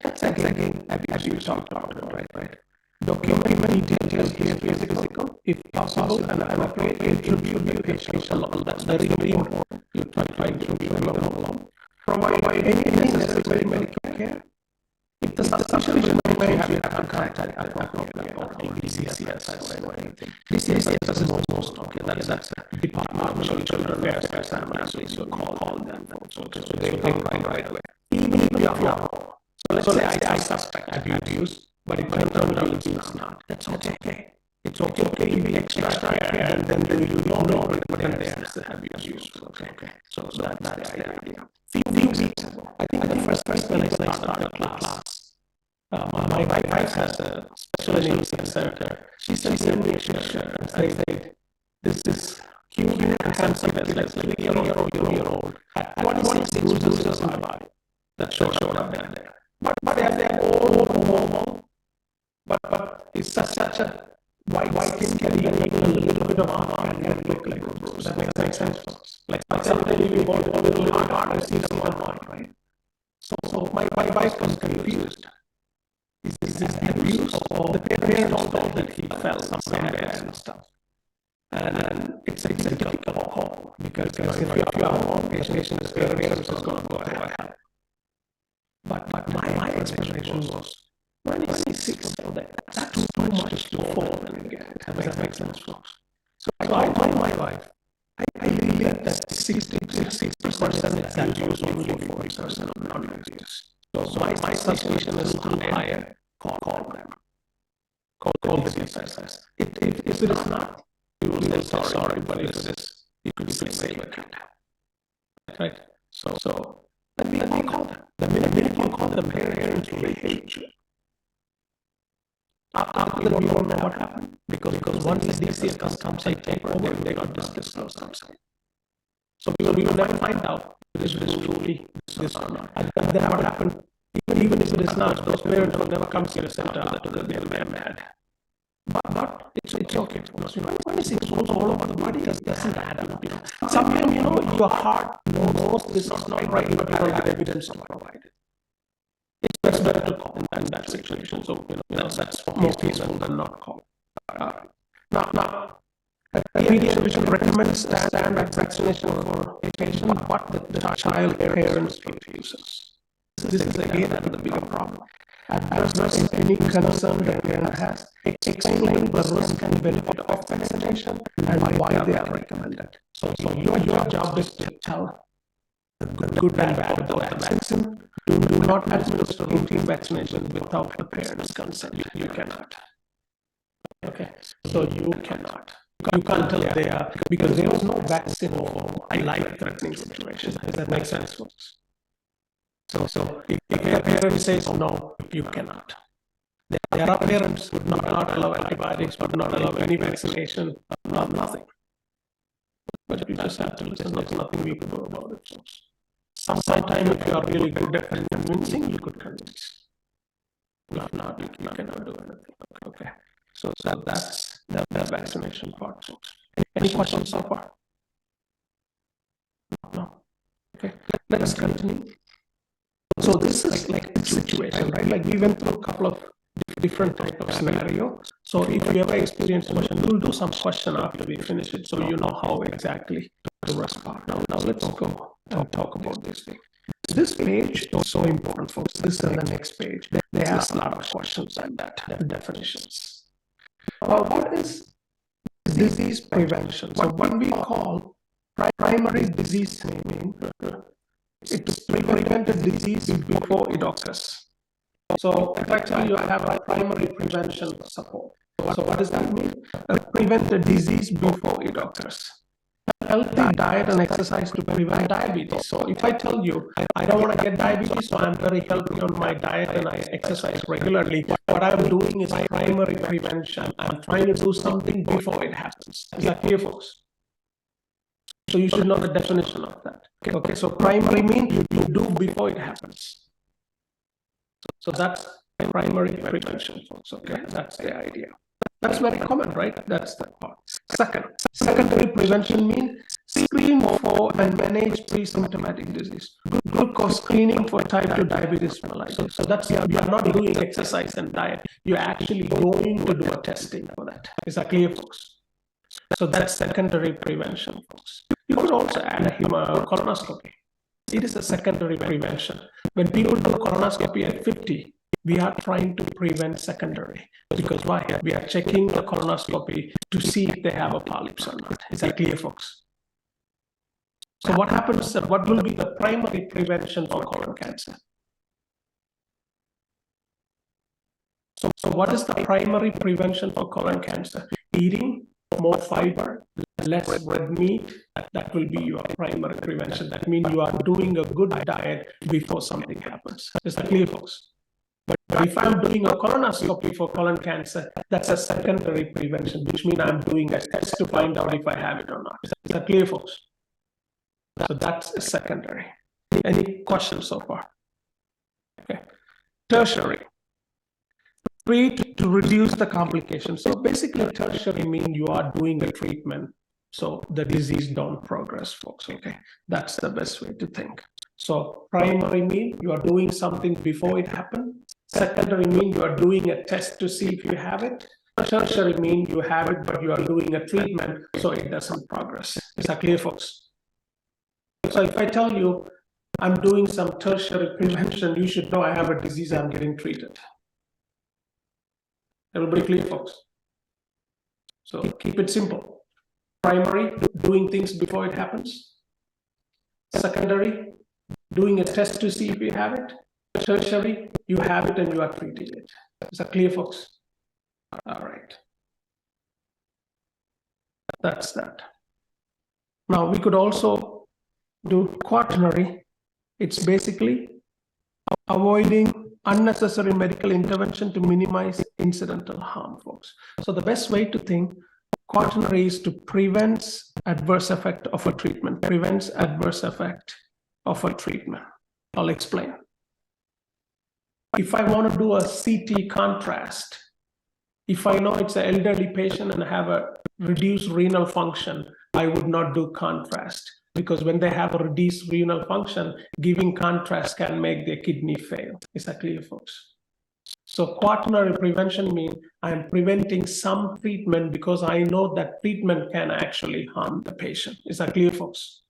That's again, as you talked about it, right? Document details here physical, if possible, and attribute the patient alone. That's very important. You try to attribute alone. Provide any necessary medical care. If the situation may have contact appropriate or DCCS or anything. DCCS is most okay. That's Department of Social Affairs and you call them. So they right away. Even if you are wrong. So let's say I suspect abuse, but it turns out it's not. That's okay. It's okay to be extra care, and then you don't know it, but then there's the abuse. Okay. So that's the idea. Few weeks ago, I think the first when I started class, my wife has a special needs center. She sent me a picture and said, "This is cute and handsome as like a year-old at 26 bruises in my body." That showed up there. But they're all normal. But it's such a why can carry a little bit of arm and look like a bruise. That makes sense. Like something you want a little hard and see some on, right? So my wife was confused. Is this abuse or the parents told that he fell somewhere and stuff? And it's a difficult call because if you are wrong, patient is going to go ahead. But my explanation was 26 for that. That's too much to fall and again. That makes sense, folks. So I told my wife, I believe that 60% is abuse, only 40% of non-abuse. So my suspicion is a little higher. Call them. Call the DSS. If it is not, you will say sorry, but if it is, you could say save it. Right? So let me call them. The minute you call them, parents will hate you. After that, we don't know what happened because once the DCS comes, I take over, they got disclosed something. So we will never find out if this is truly this or not. And then what happened? Even if it is not, those parents will never come to the center after they're mad. But it's okay because 26 rolls all over the body doesn't add up. Sometimes your heart knows this is not right, but you don't have evidence to provide it. It's better to call in that situation. So that's more peaceful than not call. Now, a pediatrician recommends standard vaccination for a patient, but the child parents refuses. This is again another bigger problem. Address any concern the parent has, explain the risk and benefit of vaccination and why they are recommended. So your job is to tell the good and bad about the vaccine. Do not administer routine vaccination without the parent's consent. You cannot. Okay, so you cannot. You can't tell they are, because there is no vaccine for a life-threatening situation. Does that make sense, folks? So if a parent says no, you cannot. There are parents who would not allow antibiotics, would not allow any vaccination, nothing. But you just have to listen. There's nothing we can do about it, folks. Sometimes if you are really good at convincing, you could convince. If not, you cannot do anything. Okay. So that's the vaccination part, folks. Any questions so far? No. Okay. Let us continue. So this is like a situation, right? Like we went through a couple of different type of scenario. So if you ever experience a question, we'll do some question after we finish it, so you know how exactly to respond. Now let's go and talk about this thing. This page is so important, folks. This and the next page. They ask a lot of questions and that definitions. What is disease prevention? So when we call primary disease naming, it's to prevent a disease before it occurs. So if I tell you I have a primary prevention support, so what does that mean? Prevent a disease before it occurs. healthy diet and exercise to prevent diabetes. So if I tell you, I don't want to get diabetes, so I'm very healthy on my diet and I exercise regularly, what I'm doing is primary prevention. I'm trying to do something before it happens. Is that clear, folks? So you should know the definition of that. Okay, so primary means you do before it happens. So that's primary prevention, folks. Okay, that's the idea. That's very common, right? That's the part. Secondary prevention means screen for and manage pre-symptomatic disease. Glucose screening for type 2 diabetes mellitus. So that's, you are not doing exercise and diet. You're actually going to do a testing for that. Is that clear, folks? So that's secondary prevention, folks. You could also add a colonoscopy. It is a secondary prevention. When people do colonoscopy at 50, we are trying to prevent secondary. Because why? We are checking the colonoscopy to see if they have a polyps or not. Is that clear, folks? So what happens, what will be the primary prevention for colon cancer? So what is the primary prevention for colon cancer? Eating more fiber, less red meat. That will be your primary prevention. That means you are doing a good diet before something happens. Is that clear, folks? But if I'm doing a colonoscopy for colon cancer, that's a secondary prevention, which means I'm doing a test to find out if I have it or not. Is that clear, folks? So that's a secondary. Any questions so far? Okay. Tertiary. Treat to reduce the complications. So basically, tertiary means you are doing a treatment so the disease don't progress, folks. Okay, that's the best way to think. So primary means you are doing something before it happened. Secondary means you are doing a test to see if you have it. Tertiary means you have it, but you are doing a treatment so it doesn't progress. Is that clear, folks? So if I tell you I'm doing some tertiary prevention, you should know I have a disease I'm getting treated. Everybody clear, folks? So keep it simple. Primary, doing things before it happens. Secondary, doing a test to see if you have it. Tertiary, you have it and you are treating it. Is that clear, folks? All right. That's that. Now we could also do quaternary. It's basically avoiding unnecessary medical intervention to minimize incidental harm, folks. So the best way to think quaternary is to prevent adverse effect of a treatment, prevents adverse effect of a treatment. I'll explain. If I want to do a CT contrast, if I know it's an elderly patient and have a reduced renal function, I would not do contrast, because when they have a reduced renal function, giving contrast can make their kidney fail. Is that clear, folks? So quaternary prevention means I'm preventing some treatment because I know that treatment can actually harm the patient. Is that clear, folks?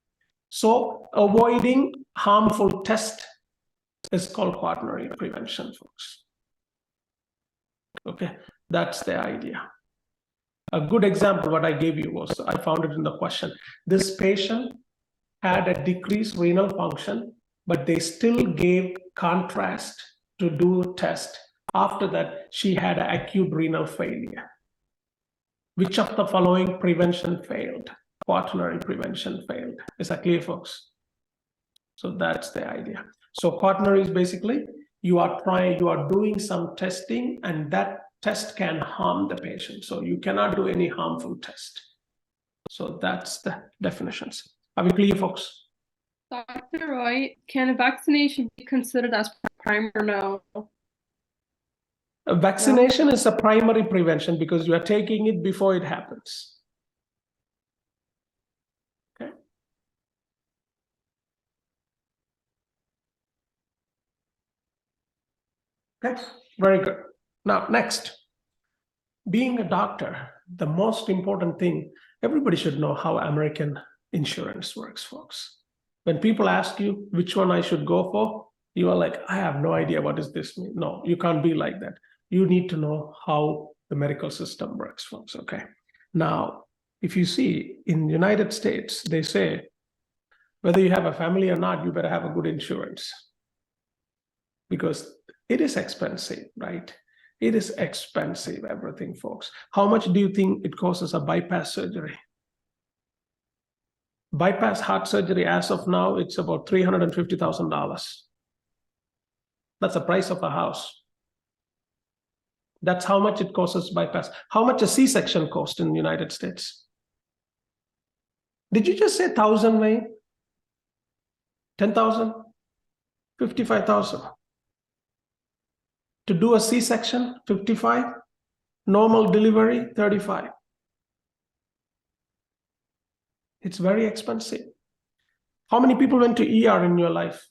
So avoiding harmful tests is called quaternary prevention, folks. Okay, that's the idea. A good example what I gave you was, I found it in the question. This patient had a decreased renal function, but they still gave contrast to do a test. After that, she had an acute renal failure. Which of the following prevention failed? Quaternary prevention failed. Is that clear, folks? So that's the idea. So quaternary is basically you are doing some testing, and that test can harm the patient. So you cannot do any harmful test. So that's the definitions. Are we clear, folks? Dr. Roy, can a vaccination be considered as primary or no? A vaccination is a primary prevention because you are taking it before it happens. Okay. Okay, very good. Now, next, being a doctor, the most important thing, everybody should know how American insurance works, folks. When people ask you which one I should go for, you are like, I have no idea what does this mean. No, you can't be like that. You need to know how the medical system works, folks, okay? Now, if you see in the United States, they say, whether you have a family or not, you better have a good insurance. Because it is expensive, right? It is expensive, everything, folks. How much do you think it costs a bypass surgery? Bypass heart surgery, as of now, it's about $350,000. That's the price of a house. That's how much it costs bypass. How much a C-section cost in the United States? Did you just say 1,000, Wayne? 10,000? 55,000. To do a C-section, 55. Normal delivery, 35. It's very expensive. How many people went to ER in your life?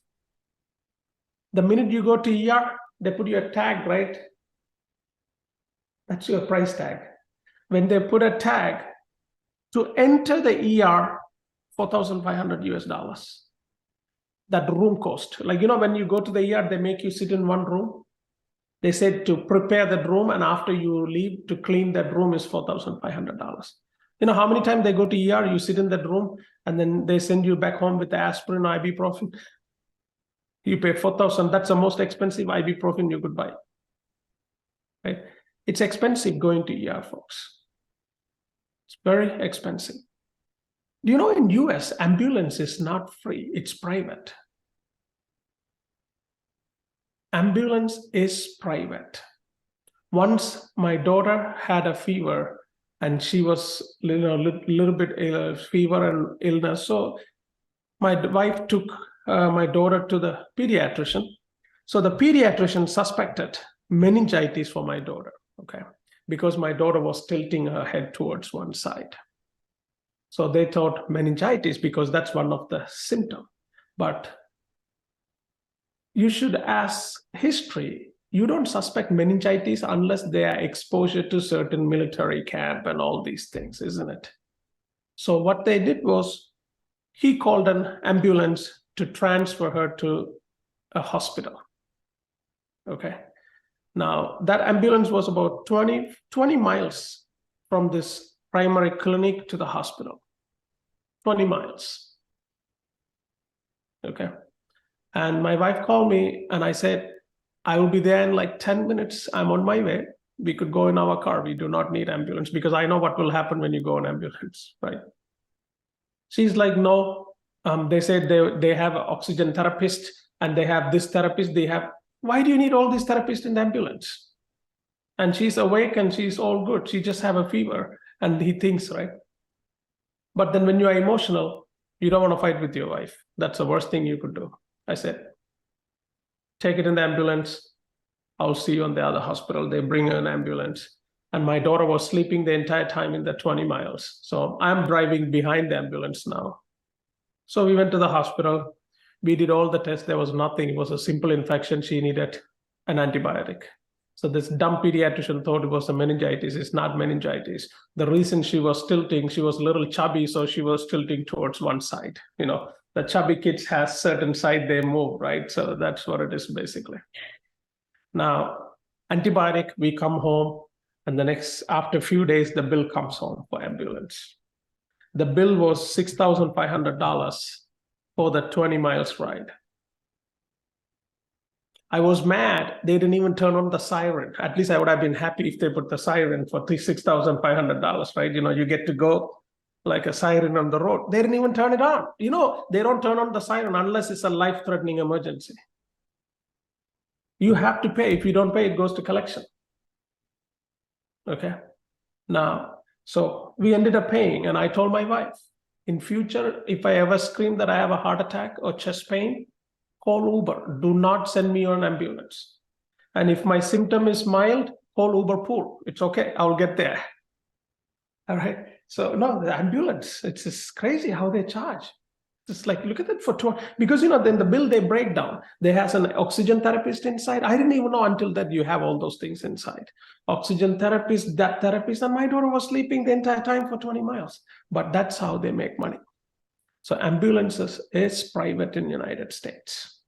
The minute you go to ER, they put you a tag, right? That's your price tag. When they put a tag to enter the ER, $4,500 US. That room cost. Like, you know, when you go to the ER, they make you sit in one room. They said to prepare that room, and after you leave, to clean that room is $4,500. You know how many times they go to ER, you sit in that room, and then they send you back home with the aspirin or ibuprofen. You pay $4,000. That's the most expensive ibuprofen you could buy. Right? It's expensive going to ER, folks. It's very expensive. Do you know in US, ambulance is not free, it's private. Ambulance is private. Once my daughter had a fever and she was little bit ill, fever and illness. So my wife took my daughter to the pediatrician. So the pediatrician suspected meningitis for my daughter, okay? Because my daughter was tilting her head towards one side. So they thought meningitis because that's one of the symptoms. But you should ask history. You don't suspect meningitis unless they are exposure to certain military camp and all these things, isn't it? So what they did was he called an ambulance to transfer her to a hospital. Okay. Now that ambulance was about 20 miles from this primary clinic to the hospital. 20 miles. Okay. And my wife called me and I said, I will be there in like 10 minutes. I'm on my way. We could go in our car. We do not need ambulance because I know what will happen when you go in ambulance, right? She's like, no. They said they have an oxygen therapist and they have this therapist. They have, why do you need all these therapists in the ambulance? And she's awake and she's all good. She just have a fever and he thinks, right? But then when you are emotional, you don't want to fight with your wife. That's the worst thing you could do. I said, take it in the ambulance. I'll see you in the other hospital. They bring an ambulance. And my daughter was sleeping the entire time in the 20 miles. So I'm driving behind the ambulance now. So we went to the hospital. We did all the tests. There was nothing. It was a simple infection. She needed an antibiotic. So this dumb pediatrician thought it was a meningitis. It's not meningitis. The reason she was tilting, she was a little chubby, so she was tilting towards one side. You know, the chubby kids has certain side they move, right? So that's what it is basically. Now, antibiotic, we come home, and after a few days, the bill comes home for ambulance. The bill was $6,500 for the 20 miles ride. I was mad. They didn't even turn on the siren. At least I would have been happy if they put the siren for $6,500, right? You know, you get to go like a siren on the road. They didn't even turn it on. You know, they don't turn on the siren unless it's a life-threatening emergency. You have to pay. If you don't pay, it goes to collection. Okay. Now, so we ended up paying, and I told my wife, in future, if I ever scream that I have a heart attack or chest pain, call Uber. Do not send me on an ambulance. And if my symptom is mild, call Uber Pool. It's okay. I'll get there. All right. So no, the ambulance, it's just crazy how they charge. It's like, look at it for because, you know, then the bill they break down. They has an oxygen therapist inside. I didn't even know until that you have all those things inside. Oxygen therapist, that therapist, and my daughter was sleeping the entire time for 20 miles. But that's how they make money. So ambulances is private in the United States.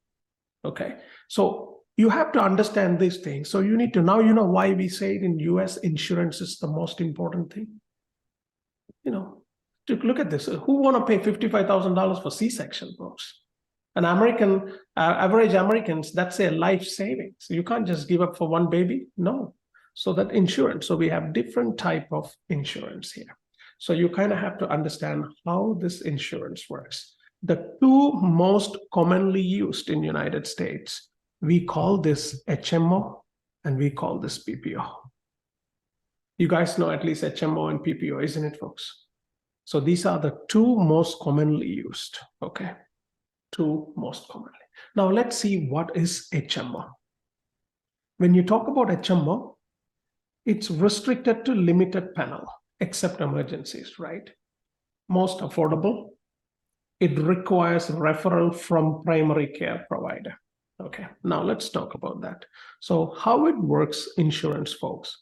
Okay. So you have to understand these things. So you need to, now you know why we say it in US, insurance is the most important thing. You know, to look at this, who want to pay $55,000 for C-section, folks? An American, average Americans, that's a life savings. You can't just give up for one baby. No. So that insurance. So we have different type of insurance here. So you kind of have to understand how this insurance works. The two most commonly used in United States, we call this HMO and we call this PPO. You guys know at least HMO and PPO, isn't it, folks? So these are the two most commonly used, okay? Two most commonly. Now let's see what is HMO. When you talk about HMO, it's restricted to limited panel, except emergencies, right? Most affordable. It requires referral from primary care provider. Okay, now let's talk about that. So how it works, insurance folks.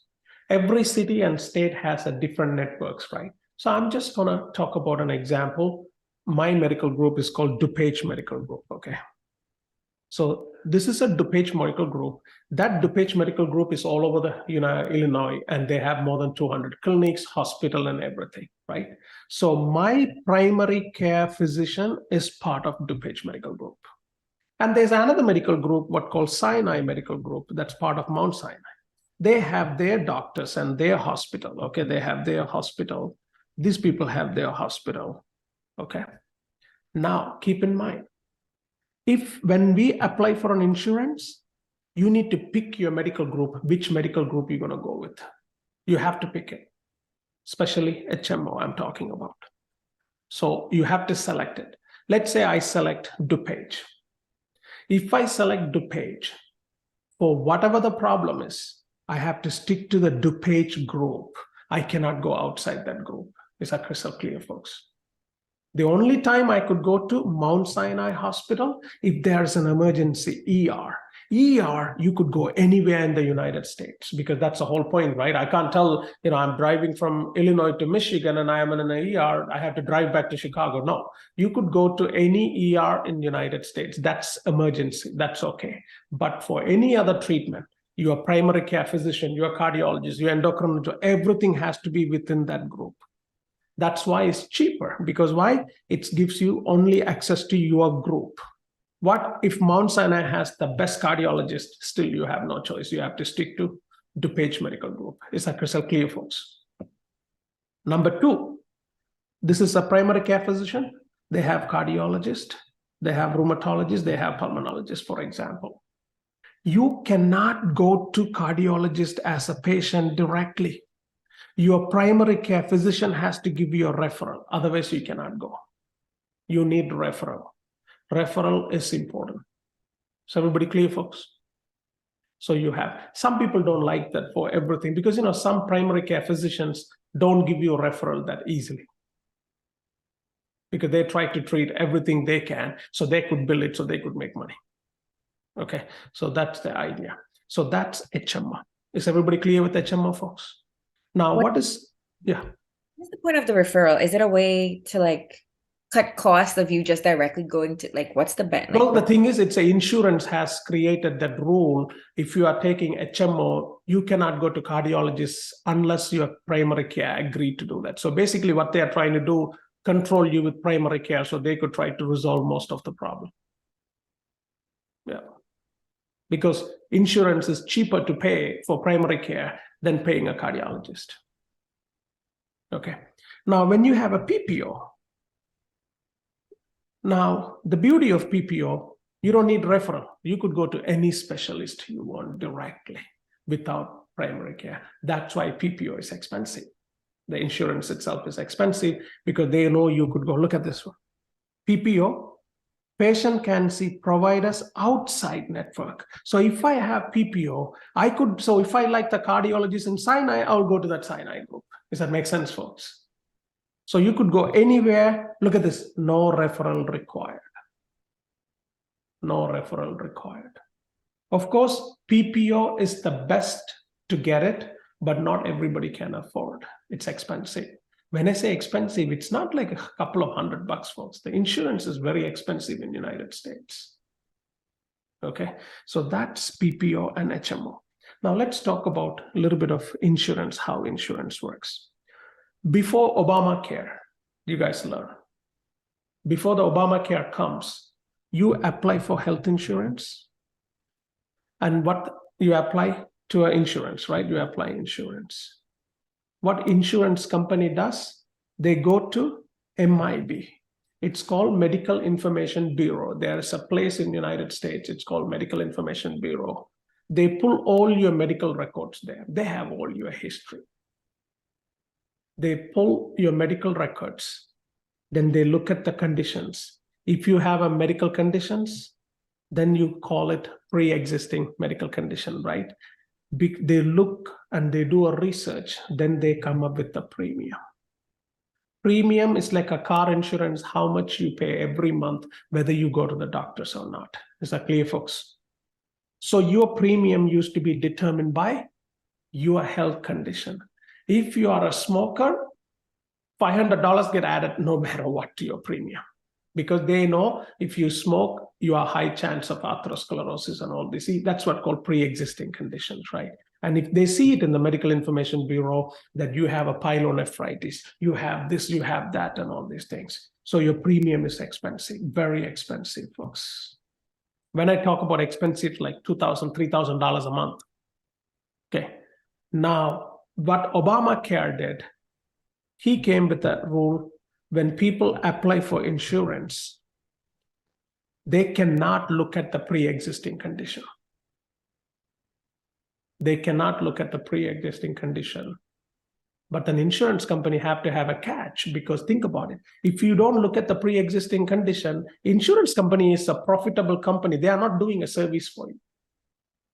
Every city and state has a different networks, right? So I'm just gonna talk about an example. My medical group is called DuPage Medical Group, okay? So this is a DuPage Medical Group. That DuPage Medical Group is all over the Illinois, and they have more than 200 clinics, hospital, and everything, right? So my primary care physician is part of DuPage Medical Group. And there's another medical group, what called Sinai Medical Group, that's part of Mount Sinai. They have their doctors and their hospital, okay? They have their hospital. These people have their hospital, okay? Now, keep in mind, when we apply for an insurance, you need to pick your medical group, which medical group you're gonna go with. You have to pick it, especially HMO I'm talking about. So you have to select it. Let's say I select DuPage. If I select DuPage, for whatever the problem is, I have to stick to the DuPage group. I cannot go outside that group. Is that crystal clear, folks? The only time I could go to Mount Sinai Hospital if there's an emergency ER. ER, you could go anywhere in the United States because that's the whole point, right? I can't tell, I'm driving from Illinois to Michigan and I am in an ER, I have to drive back to Chicago. No, you could go to any ER in the United States. That's emergency, that's okay. But for any other treatment, your primary care physician, your cardiologist, your endocrinologist, everything has to be within that group. That's why it's cheaper, because why? It gives you only access to your group. What if Mount Sinai has the best cardiologist? Still, you have no choice. You have to stick to DuPage Medical Group. Is that crystal clear, folks? Number two, this is a primary care physician. They have cardiologist, they have rheumatologist, they have pulmonologist, for example. You cannot go to cardiologist as a patient directly. Your primary care physician has to give you a referral. Otherwise, you cannot go. You need referral. Referral is important. So everybody clear, folks? So you have, some people don't like that for everything because, some primary care physicians don't give you a referral that easily because they try to treat everything they can so they could bill it so they could make money. Okay, so that's the idea. So that's HMO. Is everybody clear with HMO, folks? Now, what's the point of the referral? Is it a way to cut costs of you just directly going to what's the bet? Well, the thing is, insurance has created that rule. If you are taking HMO, you cannot go to cardiologists unless your primary care agreed to do that. So basically what they are trying to do, control you with primary care so they could try to resolve most of the problem. Yeah. Because insurance is cheaper to pay for primary care than paying a cardiologist. Okay. Now, when you have a PPO, now the beauty of PPO, you don't need referral. You could go to any specialist you want directly without primary care. That's why PPO is expensive. The insurance itself is expensive because they know you could go. Look at this one. PPO, patient can see providers outside network. So if I have PPO, if I like the cardiologist in Sinai, I'll go to that Sinai group. Does that make sense, folks? So you could go anywhere. Look at this, no referral required. No referral required. Of course, PPO is the best to get it, but not everybody can afford. It's expensive. When I say expensive, it's not like a couple of $100, folks. The insurance is very expensive in the United States. Okay, so that's PPO and HMO. Now let's talk about a little bit of insurance, how insurance works. Before Obamacare, you guys learn. Before the Obamacare comes, you apply for health insurance. And what you apply to an insurance, right? You apply insurance. What insurance company does, they go to MIB. It's called Medical Information Bureau. There's a place in the United States, it's called Medical Information Bureau. They pull all your medical records there. They have all your history. They pull your medical records. Then they look at the conditions. If you have a medical conditions, then you call it pre-existing medical condition, right? They look and they do a research, then they come up with the premium. Premium is like a car insurance, how much you pay every month, whether you go to the doctors or not. Is that clear, folks? So your premium used to be determined by your health condition. If you are a smoker, $500 get added no matter what to your premium, because they know if you smoke, you are high chance of atherosclerosis and all this. See, that's what called pre-existing conditions, right? And if they see it in the Medical Information Bureau that you have a pyelonephritis, you have this, you have that, and all these things. So your premium is expensive, very expensive, folks. When I talk about expensive, like $2,000, $3,000 a month. Okay. Now, what Obamacare did, he came with a rule: when people apply for insurance, they cannot look at the pre-existing condition. They cannot look at the pre-existing condition. But an insurance company have to have a catch, because think about it. If you don't look at the pre-existing condition, insurance company is a profitable company. They are not doing a service for you.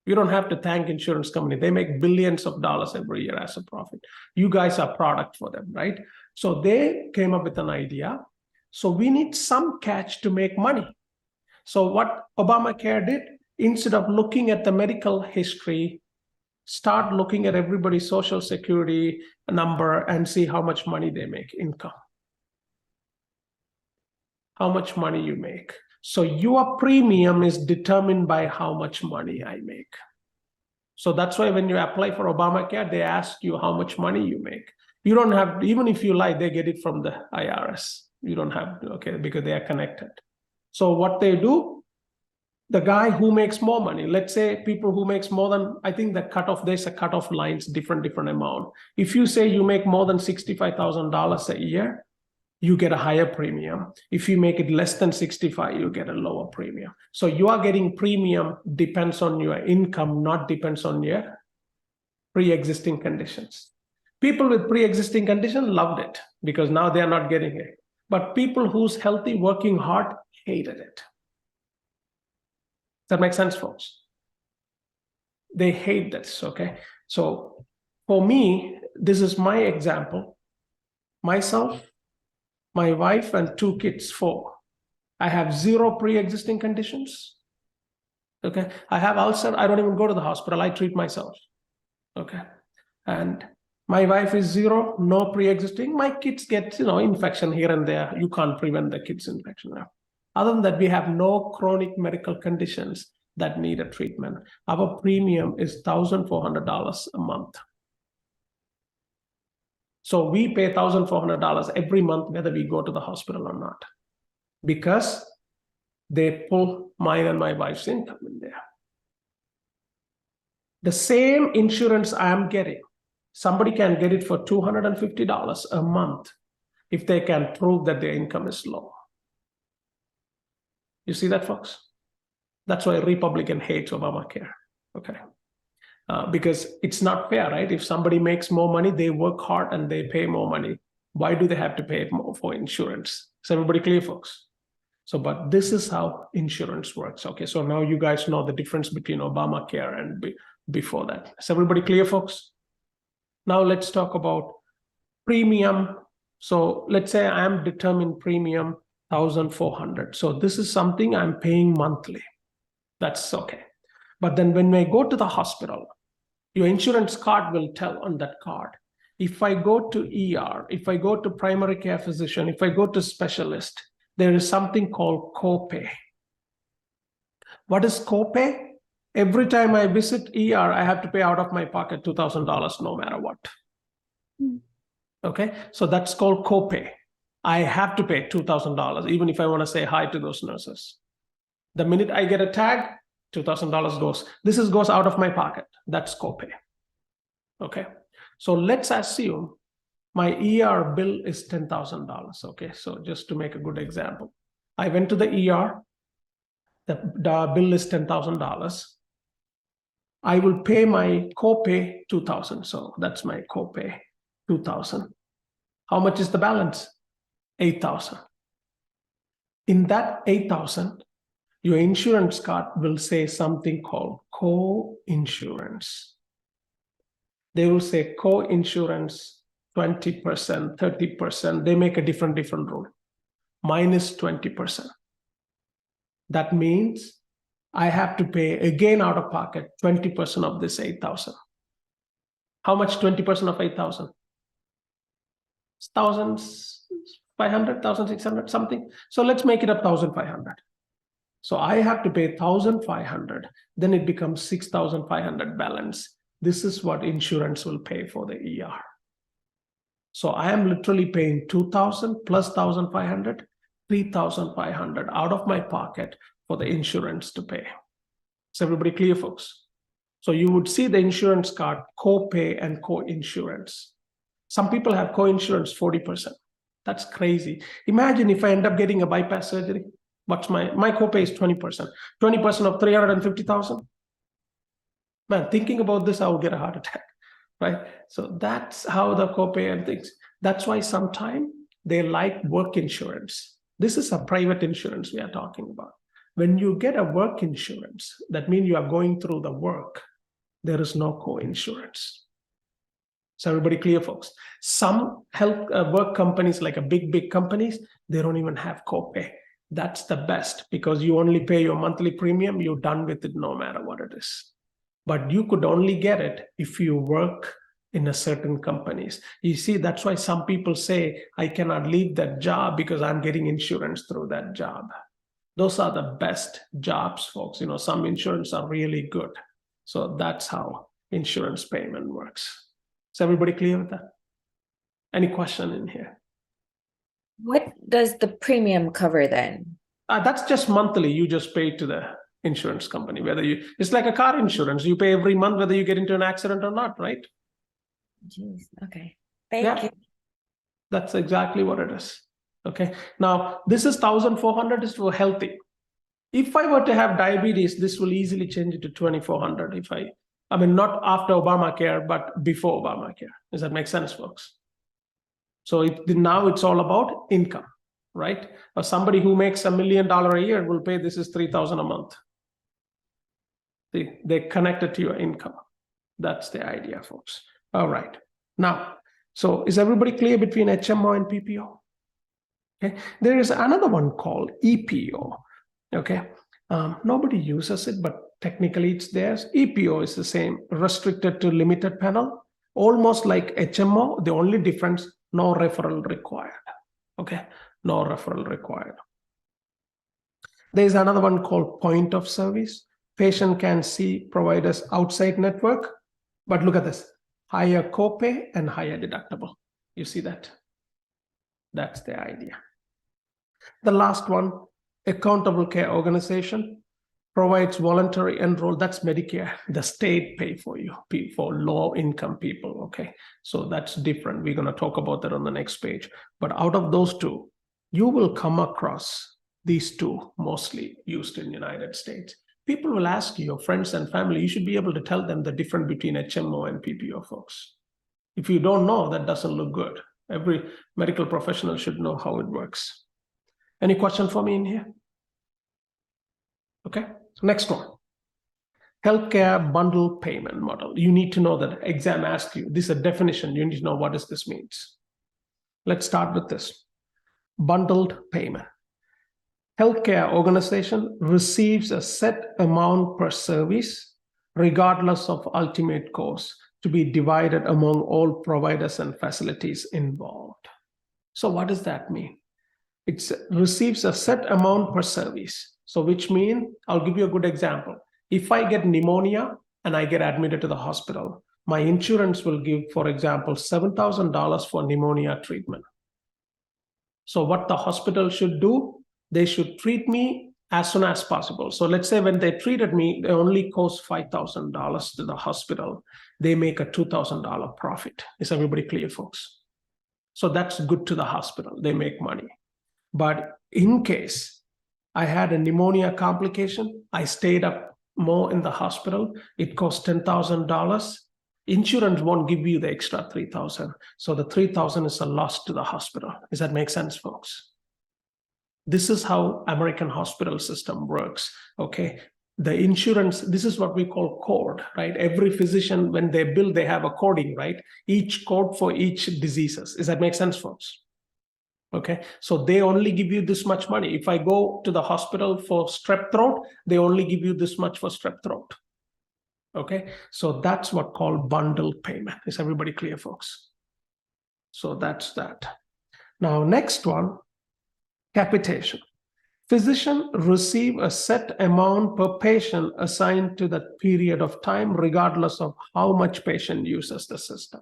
You don't have to thank insurance company. They make billions of dollars every year as a profit. You guys are product for them, right? So they came up with an idea. So we need some catch to make money. So what Obamacare did, instead of looking at the medical history, start looking at everybody's social security number and see how much money they make, income. How much money you make. So your premium is determined by how much money I make. So that's why when you apply for Obamacare, they ask you how much money you make. You don't have, even if you lie, they get it from the IRS. You don't have to, okay, because they are connected. So what they do, the guy who makes more money, let's say people who makes more than, I think the cutoff, there's a cutoff lines, different amount. If you say you make more than $65,000 a year, you get a higher premium. If you make it less than 65, you get a lower premium. So you are getting premium depends on your income, not depends on your pre-existing conditions. People with pre-existing condition loved it because now they are not getting it. But people who's healthy, working hard, hated it. Does that make sense, folks? They hate this, okay? So for me, this is my example. Myself, my wife, and 2 kids, 4. I have 0 pre-existing conditions. Okay. I have ulcer. I don't even go to the hospital. I treat myself. Okay. And my wife is 0, no pre-existing. My kids get, infection here and there. You can't prevent the kids' infection now. Other than that, we have no chronic medical conditions that need a treatment. Our premium is $1,400 a month. So we pay $1,400 every month, whether we go to the hospital or not, because they pull mine and my wife's income in there. The same insurance I am getting, somebody can get it for $250 a month if they can prove that their income is low. You see that, folks? That's why Republican hates Obamacare, okay? Because it's not fair, right? If somebody makes more money, they work hard and they pay more money. Why do they have to pay more for insurance? Is everybody clear, folks? So, but this is how insurance works. Okay, so now you guys know the difference between Obamacare and before that. Is everybody clear, folks? Now let's talk about premium. So let's say I'm determined premium $1,400. So this is something I'm paying monthly. That's okay. But then when I go to the hospital, your insurance card will tell on that card. If I go to ER, if I go to primary care physician, if I go to specialist, there is something called copay. What is copay? Every time I visit ER, I have to pay out of my pocket $2,000 no matter what. Okay, so that's called copay. I have to pay $2,000 even if I want to say hi to those nurses. The minute I get a tag, $2,000 goes. This goes out of my pocket. That's copay. Okay. So let's assume my ER bill is $10,000. Okay, so just to make a good example, I went to the ER, the bill is $10,000. I will pay my copay $2,000. So that's my copay, $2,000. How much is the balance? $8,000. In that $8,000, your insurance card will say something called co-insurance. They will say co-insurance 20%, 30%. They make a different rule. Minus 20%. That means I have to pay again out of pocket 20% of this 8,000. How much 20% of 8,000? 1,500, 1,600, something. So let's make it up 1,500. So I have to pay 1,500. Then it becomes 6,500 balance. This is what insurance will pay for the ER. So I am literally paying 2,000 plus 1,500, 3,500 out of my pocket for the insurance to pay. Is everybody clear, folks? So you would see the insurance card co-pay and co-insurance. Some people have co-insurance 40%. That's crazy. Imagine if I end up getting a bypass surgery. What's my co-pay is 20%. 20% of 350,000. Man, thinking about this, I will get a heart attack, right? So that's how the co-pay and things. That's why sometimes they like work insurance. This is a private insurance we are talking about. When you get a work insurance, that means you are going through the work. There is no co-insurance. So everybody clear, folks? Some health work companies, like a big companies, they don't even have co-pay. That's the best because you only pay your monthly premium. You're done with it no matter what it is. But you could only get it if you work in a certain companies. You see, that's why some people say, I cannot leave that job because I'm getting insurance through that job. Those are the best jobs, folks. You know, some insurance are really good. So that's how insurance payment works. Is everybody clear with that? Any question in here? What does the premium cover then? That's just monthly. You just pay to the insurance company, whether it's like a car insurance. You pay every month, whether you get into an accident or not, right? Jeez. Okay. Thank you. That's exactly what it is. Okay. Now, this is 1,400 is for healthy. If I were to have diabetes, this will easily change it to 2,400 I mean, not after Obamacare, but before Obamacare. Does that make sense, folks? So now it's all about income, right? Or somebody who makes $1 million a year will pay, this is $3,000 a month. They connect it to your income. That's the idea, folks. All right. Now, so is everybody clear between HMO and PPO? Okay. There is another one called EPO. Okay. Nobody uses it, but technically it's theirs. EPO is the same, restricted to limited panel, almost like HMO. The only difference, no referral required. Okay. No referral required. There's another one called point of service. Patient can see providers outside network, but look at this, higher copay and higher deductible. You see that? That's the idea. The last one, accountable care organization, provides voluntary enroll. That's Medicare. The state pay for you, for low income people. Okay, so that's different. We're going to talk about that on the next page. But out of those two, you will come across these two mostly used in the United States. People will ask you, your friends and family, you should be able to tell them the difference between HMO and PPO, folks. If you don't know, that doesn't look good. Every medical professional should know how it works. Any question for me in here? Okay, next one. Healthcare bundle payment model. You need to know that exam asks you, this is a definition. You need to know what does this means. Let's start with this. Bundled payment. Healthcare organization receives a set amount per service, regardless of ultimate cost, to be divided among all providers and facilities involved. So what does that mean? It receives a set amount per service. So which means, I'll give you a good example. If I get pneumonia and I get admitted to the hospital, my insurance will give, for example, $7,000 for pneumonia treatment. So what the hospital should do, they should treat me as soon as possible. So let's say when they treated me, they only cost $5,000 to the hospital. They make a $2,000 profit. Is everybody clear, folks? So that's good to the hospital. They make money. But in case I had a pneumonia complication, I stayed up more in the hospital, it costs $10,000. Insurance won't give you the extra $3,000. So the $3,000 is a loss to the hospital. Does that make sense, folks? This is how American hospital system works, okay? The insurance, this is what we call code, right? Every physician, when they bill, they have a coding, right? Each code for each diseases. Does that make sense, folks? Okay, so they only give you this much money. If I go to the hospital for strep throat, they only give you this much for strep throat. Okay, so that's what called bundled payment. Is everybody clear, folks? So that's that. Now, next one, capitation. Physician receive a set amount per patient assigned to that period of time, regardless of how much patient uses the system.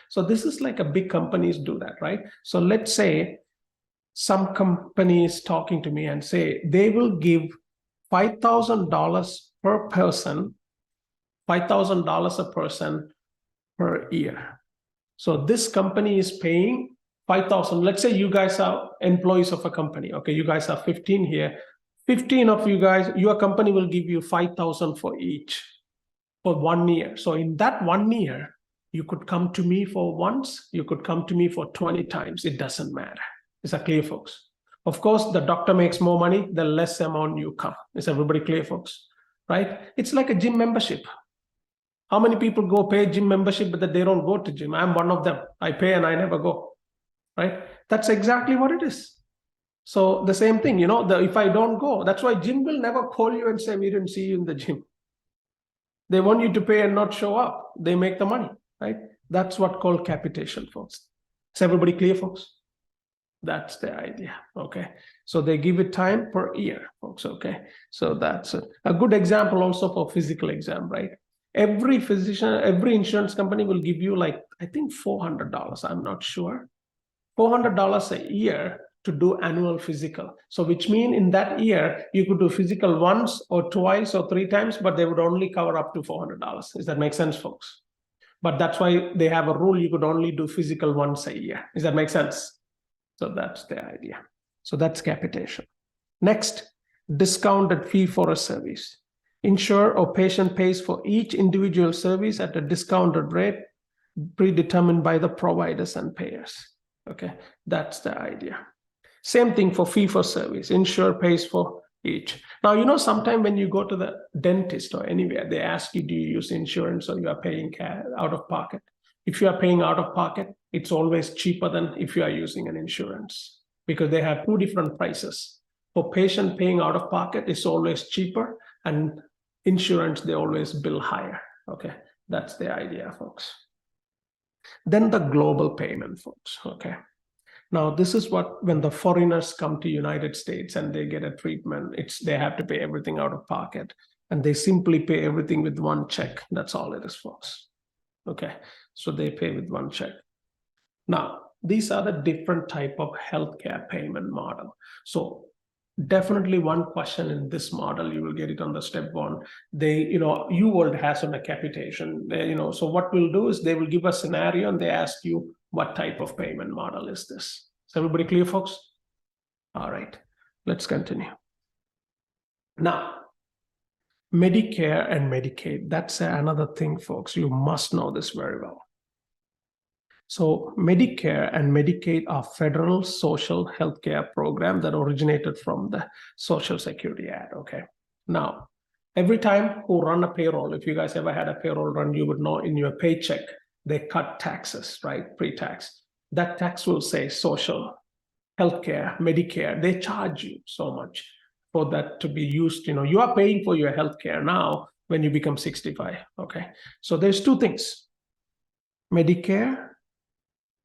So this is like a big companies do that, right? So let's say some company is talking to me and say they will give $5,000 per person, $5,000 a person per year. So this company is paying 5,000. Let's say you guys are employees of a company. Okay, you guys are 15 here. 15 of you guys, your company will give you 5,000 for each for 1 year. So in that 1 year, you could come to me for once, you could come to me for 20 times. It doesn't matter. Is that clear, folks? Of course, the doctor makes more money, the less amount you come. Is everybody clear, folks? Right? It's like a gym membership. How many people go pay gym membership, but that they don't go to gym? I'm one of them. I pay and I never go. Right? That's exactly what it is. So the same thing, if I don't go, that's why gym will never call you and say, we didn't see you in the gym. They want you to pay and not show up. They make the money, right? That's what called capitation, folks. Is everybody clear, folks? That's the idea, okay? So they give it time per year, folks, okay? So that's a good example also for physical exam, right? Every physician, every insurance company will give you like, I think $400, I'm not sure. $400 a year to do annual physical. So which means in that year, you could do physical once or twice or 3 times, but they would only cover up to $400. Does that make sense, folks? But that's why they have a rule, you could only do physical once a year. Does that make sense? So that's the idea. So that's capitation. Next, discounted fee for a service. Insurer or patient pays for each individual service at a discounted rate predetermined by the providers and payers. Okay, that's the idea. Same thing for fee for service. Insurer pays for each. Now, sometimes when you go to the dentist or anywhere, they ask you, do you use insurance or you are paying out of pocket? If you are paying out of pocket, it's always cheaper than if you are using an insurance because they have 2 different prices. For patient paying out of pocket, it's always cheaper, and insurance, they always bill higher. Okay, that's the idea, folks. Then the global payment, folks, okay? Now, this is what, when the foreigners come to United States and they get a treatment, they have to pay everything out of pocket, and they simply pay everything with 1 check. That's all it is, folks. Okay, so they pay with 1 check. Now, these are the different type of healthcare payment model. So definitely one question in this model, you will get it on the step 1. UWorld has on a capitation, so what we'll do is they will give a scenario and they ask you what type of payment model is this. Is everybody clear, folks? All right, let's continue. Now, Medicare and Medicaid, that's another thing, folks. You must know this very well. So Medicare and Medicaid are federal social health care programs that originated from the Social Security Act, okay? Now, every time you run a payroll, if you guys ever had a payroll run, you would know in your paycheck, they cut taxes, right? Pre-tax. That tax will say social health care, Medicare. They charge you so much for that to be used. You are paying for your health care now when you become 65, okay? So there's 2 things, Medicare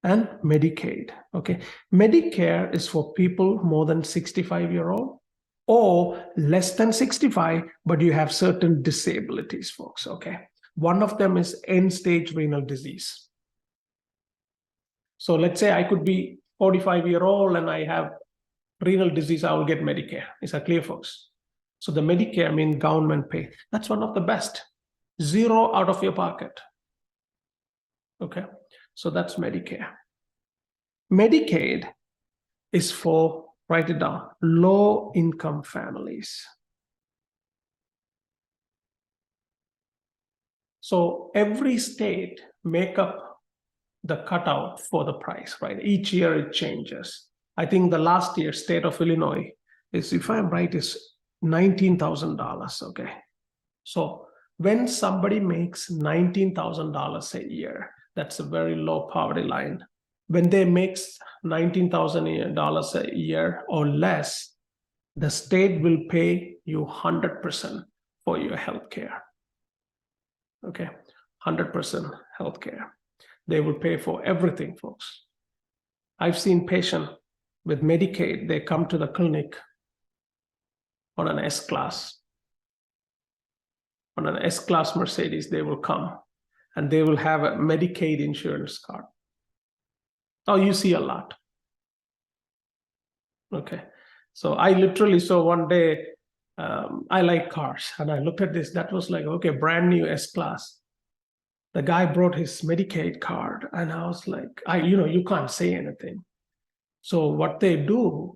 and Medicaid, okay? Medicare is for people more than 65-year-old or less than 65, but you have certain disabilities, folks, okay? One of them is end-stage renal disease. So let's say I could be 45-year-old and I have renal disease, I will get Medicare. Is that clear, folks? So the Medicare means government pay. That's one of the best. 0 out of your pocket. Okay, so that's Medicare. Medicaid is for, write it down, low income families. So every state make up the cutout for the price, right? Each year it changes. I think the last year, state of Illinois is, if I'm right, is $19,000, okay? So when somebody makes $19,000 a year, that's a very low poverty line. When they make $19,000 a year or less, the state will pay you 100% for your health care. Okay, 100% health care. They will pay for everything, folks. I've seen patients with Medicaid, they come to the clinic on an S-Class. On an S-Class Mercedes, they will come and they will have a Medicaid insurance card. Oh, you see a lot. Okay, so I literally saw one day, I like cars, and I looked at this, that was like, okay, brand new S-Class. The guy brought his Medicaid card, and I was like, you can't say anything. So what they do,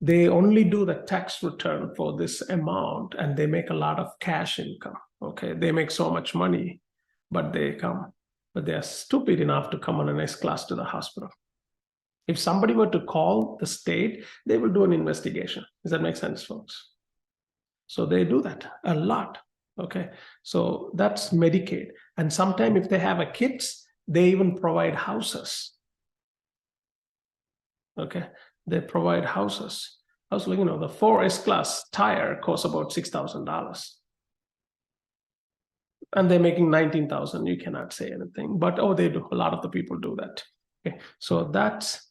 they only do the tax return for this amount, and they make a lot of cash income. Okay, they make so much money, but they are stupid enough to come on an S-Class to the hospital. If somebody were to call the state, they will do an investigation. Does that make sense, folks? So they do that a lot. Okay, so that's Medicaid. And sometimes if they have a kids, they even provide houses. Okay, they provide houses. I was like, the 4 S-Class tire costs about $6,000. And they're making $19,000. You cannot say anything, but they do. A lot of the people do that. Okay, so that's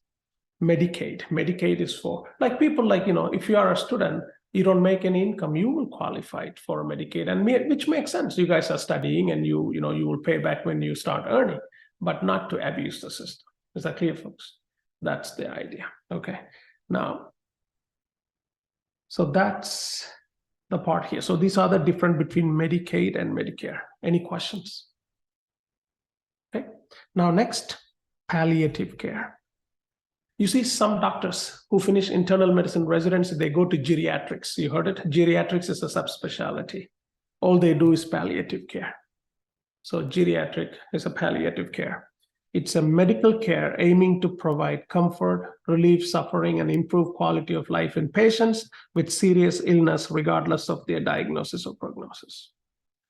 Medicaid. Medicaid is for like people like, if you are a student, you don't make any income, you will qualify for Medicaid, and which makes sense. You guys are studying, and you will pay back when you start earning, but not to abuse the system. Is that clear, folks? That's the idea. Okay. Now, so that's the part here. So these are the difference between Medicaid and Medicare. Any questions? Okay. Now next, palliative care. You see some doctors who finish internal medicine residency, they go to geriatrics. You heard it? Geriatrics is a subspecialty. All they do is palliative care. So geriatric is a palliative care. It's a medical care aiming to provide comfort, relieve suffering, and improve quality of life in patients with serious illness, regardless of their diagnosis or prognosis.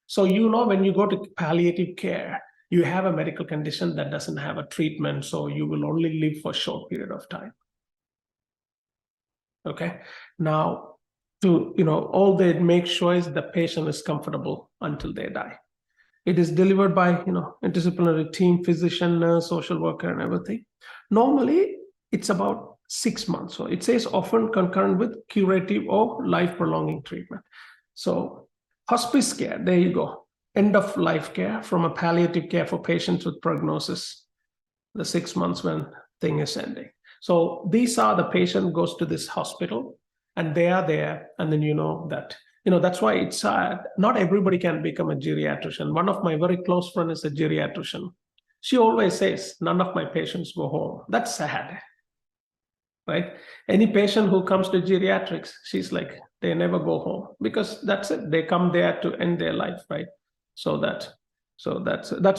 So when you go to palliative care, you have a medical condition that doesn't have a treatment, so you will only live for a short period of time. Okay. Now, all they make sure is the patient is comfortable until they die. It is delivered by, interdisciplinary team, physician, nurse, social worker, and everything. Normally, it's about 6 months. So it says often concurrent with curative or life-prolonging treatment. So hospice care, there you go. End of life care from a palliative care for patients with prognosis, the 6 months when thing is ending. So these are the patient goes to this hospital and they are there, and then that's why it's sad. Not everybody can become a geriatrician. One of my very close friends is a geriatrician. She always says, none of my patients go home. That's sad, right? Any patient who comes to geriatrics, she's like, they never go home, because that's it. They come there to end their life, right? So that's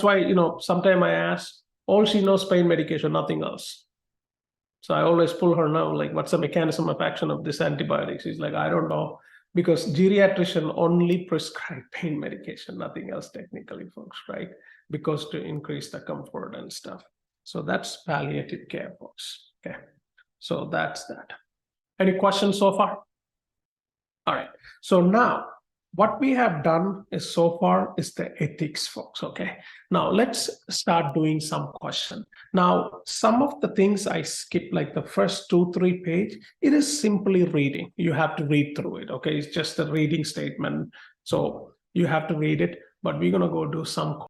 why, sometimes I ask, all she knows pain medication, nothing else. So I always pull her now, like, what's the mechanism of action of this antibiotic? She's like, I don't know, because geriatrician only prescribe pain medication, nothing else technically, folks, right? Because to increase the comfort and stuff. So that's palliative care, folks. Okay, so that's that. Any questions so far? All right, so now, what we have done is so far is the ethics, folks, okay? Now, let's start doing some question. Now, some of the things I skip, like the first 2-3 pages, it is simply reading. You have to read through it, okay? It's just a reading statement. So you have to read it, but we're gonna go do some